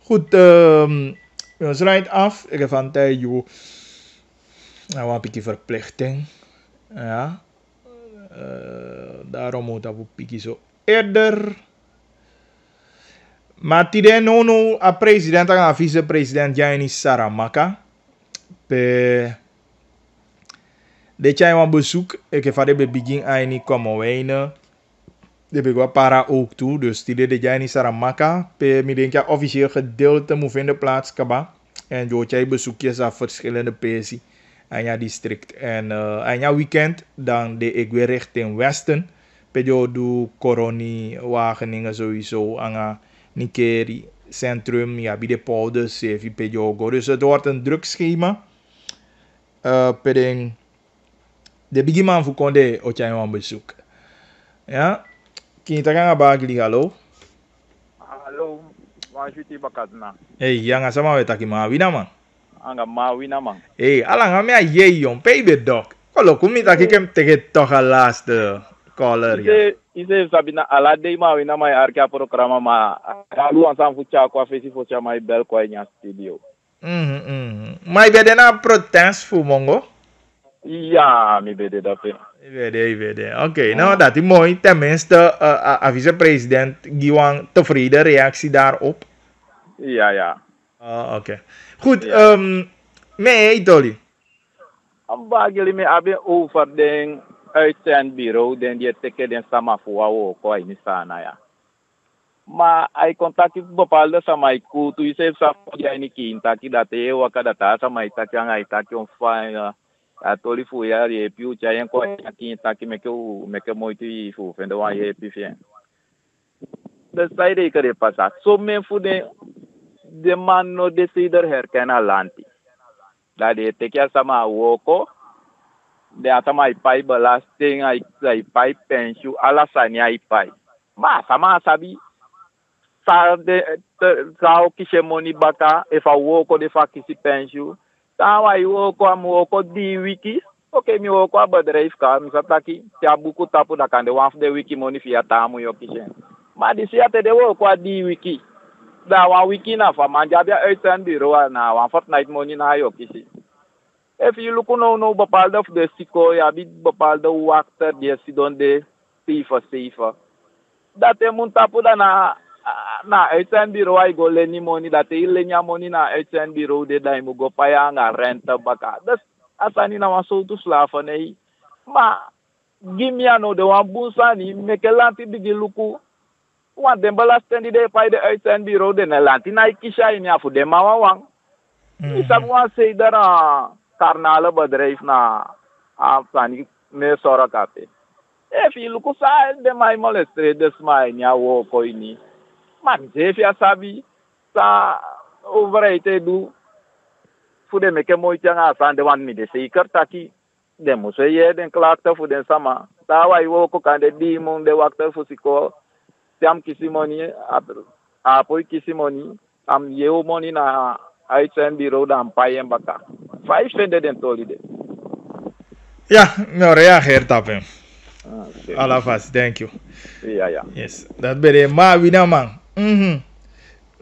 Goed, we sluiten af. Ik heb van tijd joh. Nou, een beetje verplichting. Ja. Daarom moet dat een beetje zo eerder. Maar tide nono a president en a vice-president Jaini Saramaka. De chai wan bezoek. Ik heb van de begin aan komen wijnen. De begwa para ook toe. Dus tide de Jaini Saramaka. Pe mi denk ja officieel gedeelte moet vinden plaats kaba. En jo chai bezoekjes aan verschillende pesi. Anya district en anya weekend dan de ik weer richting westen pejo do koroni Wageningen sowieso anga Nikeri centrum ja bij de polders sevi pejo go dus het wordt een druk schema peding de bigiman voor konde ocha wan bezoek ja kita kan bagli hallo Majuti bakatna hey yang sama wetaki ma wina man anga mawina man. Alang me ye yon baby dog. Kalau kumi tak kem tege toch al laatste caller ya. Ise sabina ala dei mawina mai arkia programa ma. Alu ansam fucha kwa fesi fucha mai bel kwa nya studio. Mai bede na protest fu mongo. Ja, mi bede dat pe. Bede. Oké, nou dat is mooi. Tenminste, vice-president Giwang tevreden reactie daarop. Ja. Oké. Goed, mee Dolly. Ambageli me abe over den uitzendbureau den die teke den sama fuwa wo ko ini sana ya. Maar hij contacte bepaalde samai kutu ise sa dia ini kinta ki date waka data samai taki ang ai taki on fa atoli fu ya ye piu cha yang ko kinta ki meke moiti fu fendo wa ye pi fien. De side kare pasa so me fu de man no decider her kana lanti. Da de te kya sama woko de atama ipai belasting ai pai pensiu alasan ya ipai. Ma sama sabi sa o kisemoni baka e fa woko de fa kisi pensiu ta wa woko am woko di wiki okay mi woko abadreif ka mi sataki tia buku tapu da kande waf de wiki moni fia tamu yo kisen ma di sia te de woko di wiki da wa wiki na fa manja bia uitzendbureau na wa fortnight moni na yo kisi if you look no bepaalde of de siko ja bi bepaalde wakter die sidon de safer dat e mun tapu da na uitzendbureau ay go leni money dat ilenya money na uitzendbureau de dai mo go paya nga renta baka das asani na waso tu slaven ei ma gimia no de wan busani mekelanti digi luku wan den belasten de pay de uitzendbureau de nelanti na ikisha ini afu de mawang isab wan sei dara karnale bedrijf na afani me sora kape if you look sa de mai molestre des mai nya wo ko ini man jefia sabi sa overite du fude meke moitanga san de wan mi de seker taki de museye den klakta fude sama tawa iwo ko kande di mon de wakta fusiko tiam kisimoni apoi kisimoni am yeo moni na uitzendbureau dan payen baka 500 en tolide ja no reageer tapen alafas thank you ja yes dat bere ma wina man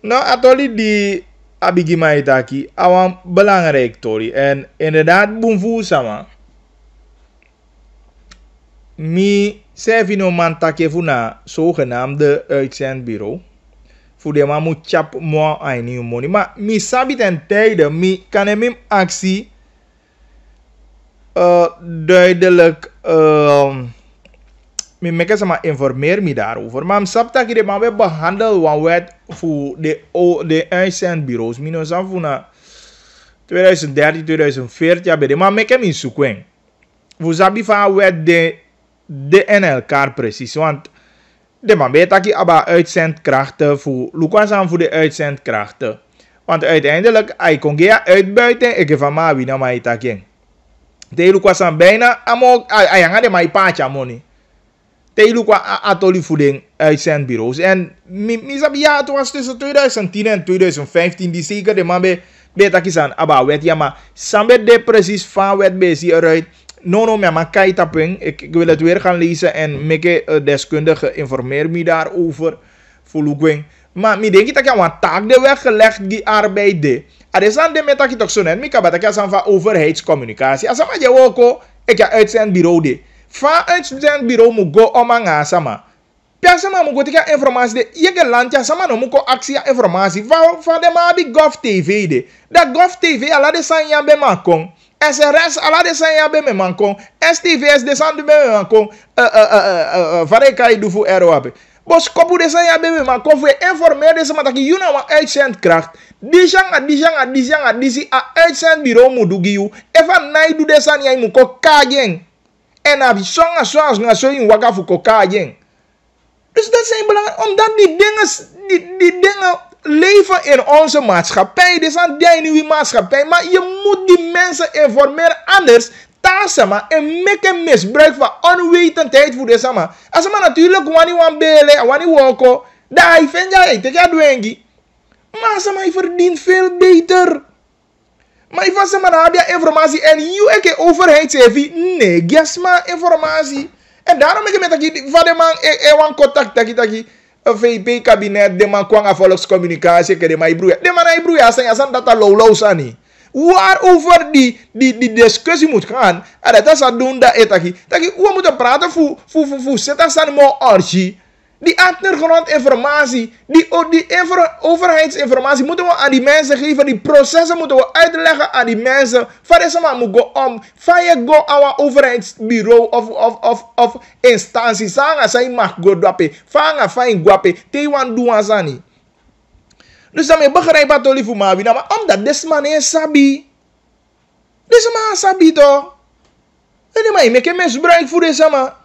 no atoli di abigima itaki awan belangrijk tori en inderdaad boemvoer sama mi sevino man takefu na zogenaamde uitzendbureau voor de man moet chap mo ai ni money maar mi sabi ten tijde mi kan hem actie duidelijk mi meke sama informeer mi daarover maar sabta ki de man we behandel wan wet voor de uitzendbureaus mi no san voor na 2013 2014 ja bede maar meke mi sukwen voor sabi van wet de en elkaar precies want de man weet dat je aba uitzendkrachten voor Lucas aan voor de uitzendkrachten. Want uiteindelijk, hij kon gaan uitbuiten, ik van maar wie naar mij takien. De Lucas aan bijna, hij hangt de mij paatje money. De Lucas atoli voor de uitzendbureaus. En mi sabi ja, het was tussen 2010 en 2015 die zeker de man weet dat je aan aba wet ja maar samen de precies van wet bezig eruit. No, maar kijk taping. Ik wil het weer gaan lezen en meke deskundige informeer me daarover. Voor Lugwing. Maar mi denk dat je een taak de weggelegd die arbeid de. Adesan de met dat je toch zo net. Mi kan dat je van overheidscommunicatie. Als je ook ik ga uitzendbureau de. Van uitzendbureau moet go om aan sama. Pia sama moet go tegen informatie de. Je kan landja sama no moet go actie informatie. Van de maar die Gov TV de. Dat Gov TV ala de san ya be makong. SRS ala de san ya be me mankon. STVS de san de be me mankon. Vare kai du fu ero ape. Bos kopu de san ya be me mankon fu informeer de sama taki yuna wa uitzendkracht. Disi a uitzendbureau mu du giu. Evan nai du de san ya mu ko kagen. En abi songa so in waka fu ko kagen. Dus dat zijn belangrijk omdat die dingen leven in onze maatschappij. Dit is een nieuwe maatschappij. Maar je moet die mensen informeren. Anders tasama en make misbruik van onwetendheid voor deze man. Als je natuurlijk wanneer wan bele, wanneer woko, daar vind jij te gaan doen. Maar ze mij verdient veel beter. Maar ik was maar heb je informatie en je eke overheid zegt nee, gesma informatie. En daarom ik met dat van de man wan contact taki. Een VP-kabinet, de man kwam aan volkscommunicatie, de man broeia. De man hij broeia, zijn dat low sani. Waarover die discussie moet gaan, en dat is doen dat etaki. We moeten praten voor zetten zijn mo orgie. Die achtergrondinformatie, die overheidsinformatie moeten we aan die mensen geven. Die processen moeten we uitleggen aan die mensen. Van moet go om. Van je go aan overheidsbureau of instantie. Sanga zij mag go dwape. Vanga fijn guape. Tewan doen zani. Dus dan begrijp ik het voor mij. Maar omdat deze man is sabi. Deze man sabi toch. En die man make misbruik voor deze man.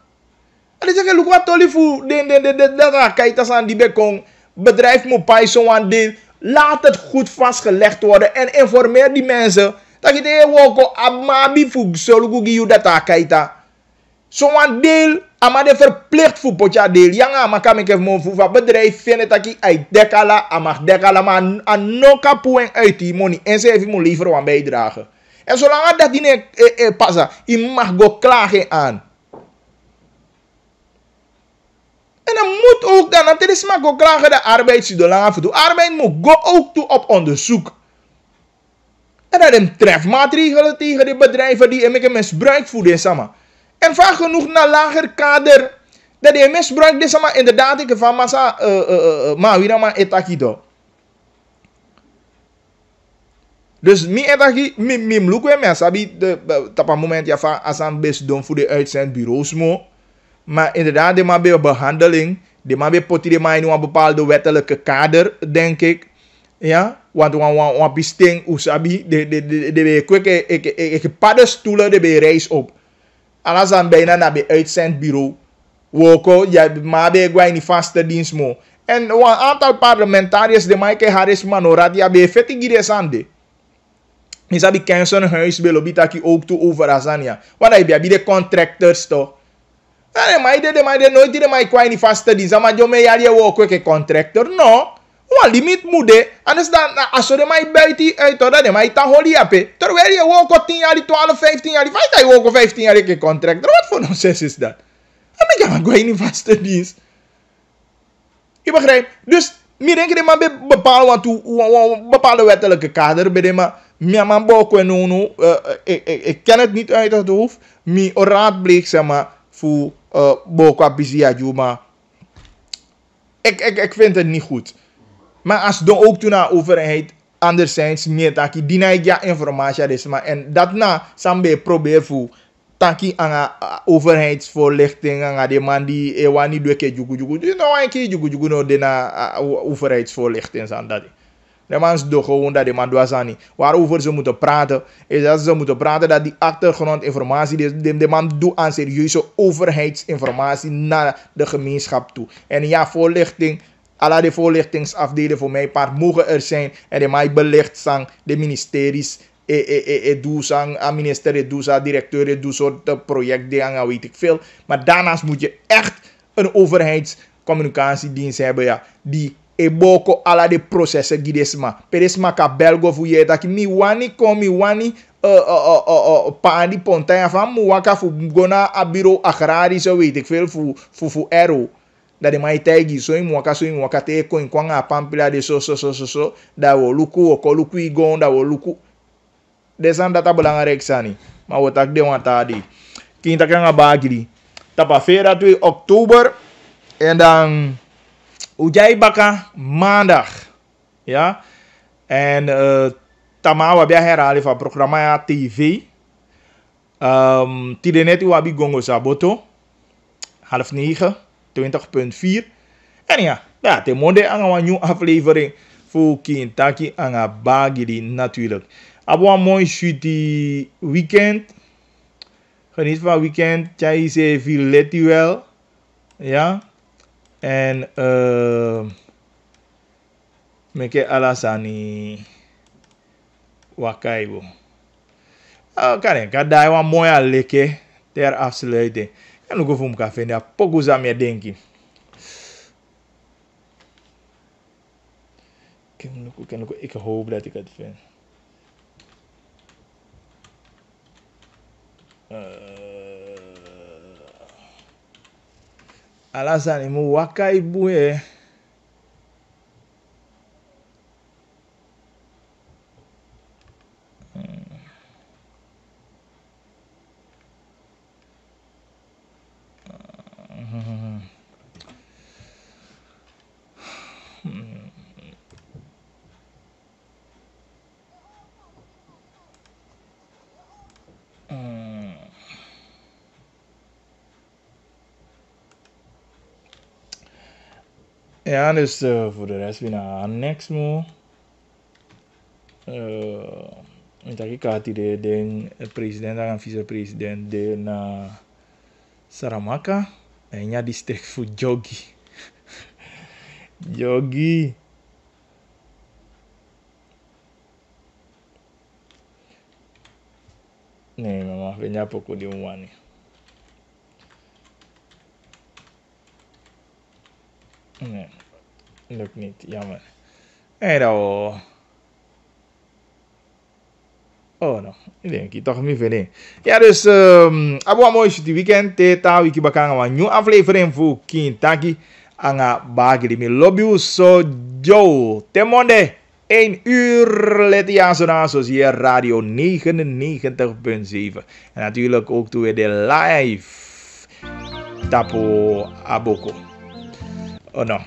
En dan zeg je, look wat tolly voor de kijkers aan die bekong. Bedrijf moet bij zo'n deel. Laat het goed vastgelegd worden. En informeer die mensen. Dat je de woko amabi voor zolgo giu dat kijta. Zo'n deel. Amade verplicht voor potja deel. Yang ama kan ik even voor bedrijf vinden dat je uit dekala. Amag dekala. Maar aan noka poen uit die money. En ze heeft moet liever wat bijdragen. En zolang dat die passa. Je mag go klagen aan. En dan moet ook dan, dat is maar ook klagen de arbeidsdolang af. De arbeid moet go ook toe op onderzoek. En dan een trefmaatregelen tegen de bedrijven die een misbruik voor deze samen. En vaak genoeg naar lager kader. Dat die misbruik deze samen inderdaad ik van massa maar wie dan maar etakido. Dus mi etaki mi mluku me sabi de tapa moment ja van asan best doen voor de uitzendbureaus mo. Maar inderdaad, de maar bij behandeling, de maar bij potie de maar in een bepaalde wettelijke kader, denk ik. Ja, want we pisting usabi, de kweke, ik paddenstoelen, de bij reis op. Alles aan bijna naar bij uitzendbureau. Woko, ja, maar bij gwa in vaste dienst mo. En een aantal parlementariërs, de Maaike Harris Manorat, ja, bij vetigide sande. Misabi kenson huis, bij lobitaki ook toe over Azania. Want hij bij de contractors toch. De maar nooit de maar kwai ni vaste dienst. Maar jo me yali wo kweke contractor. No. Wa limit mude. Anders dan aso de maar buiten uit dat de maar ta holi ape. Terwijl je wo ko 10 jaar, 12, 15 jaar. Feit hij wo ko 15 jaar ke contractor. Wat voor nonsens is dat? En ik ga kwai ni vaste dienst. Je begrijpt? Dus mi denk de maar bepaalde wettelijke kader bij de maar man boko en no. Ik ken het niet uit het hoofd. Mi raadpleeg zeg maar voor boko bizia juma. Ik vind het niet goed. Maar als dan ook toen naar overheid anderzijds meer taki dinaik ja informatie is maar en dat na sambe probeer voor taki aan overheidsvoorlichting aan de man die ewani doeke jugu dus nou een keer jugu no de na overheidsvoorlichting aan dat. De man doet gewoon dat de man doazani. Waarover ze moeten praten, is dat ze moeten praten dat die achtergrondinformatie, de man doet aan serieuze overheidsinformatie naar de gemeenschap toe. En ja, voorlichting, alle de voorlichtingsafdelingen voor mij part mogen er zijn. En de mij belicht zijn de ministeries, ministerie doet, directeur doet soort projecten, weet ik veel. Maar daarnaast moet je echt een overheidscommunicatiedienst hebben, ja, die eboko ala de processen gidesma. Peresma ka belgo fu ye dat mi wani komi wani paandi pontaia van mu waka fu gona a bureau agrari zo weet ik veel fu ero. Dat de mai tegi so in waka te ko in kwanga pampila de so da wo luku o ko luku igon da wo luku. Desan data belangrijk sani. Maar wat ik de wanta di. Kinta kanga bagri. Tapa feira 2 oktober en dan Ujai baka maandag. Ja. En tamawa bia herhalen van programma ja, TV. Tidenetu wabi gongo saboto. 8:30. 20.4. En ja, de monde aan een nieuwe aflevering voor Kintaki aan Bagiri natuurlijk. Abo een mooi shitty weekend. Geniet van weekend. Jij zei veel let u wel. Ja. En meke alasani wakaibo. Karen, kadai wa mooi leke ter afsluiting. En ook voor elkaar vinden. Pokuza meer denken. Ik hoop dat ik het vind. Alasani mu wakaibo Ja, dus voor de rest weer naar next mo. Ik had hier de president en vicepresident de na Saramaka. En ja, district voor Jogi. Jogi. Nee, mama, ben jij poko di umwani. Nee, lukt niet, jammer. En dan... Oh no, ik denk ik toch niet verder. Ja, dus abo mooi die weekend teta wiki bakanga wa new aflevering voor Kintaki anga bagi di mi lobby so Joe temonde 1 uur let ja zo na zoals hier radio 99.7 en natuurlijk ook toe weer de live tapo aboko. Oh no,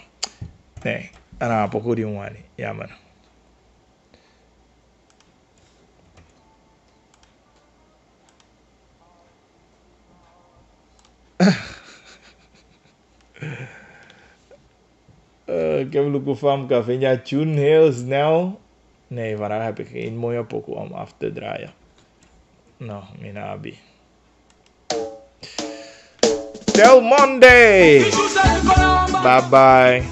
nee, ana poko di umwani, ja man. Ik heb een van Café tune heel snel. Nee, vandaag heb ik geen mooie pokoe om af te draaien. Nou, mijn abi. Till Monday. Bye bye.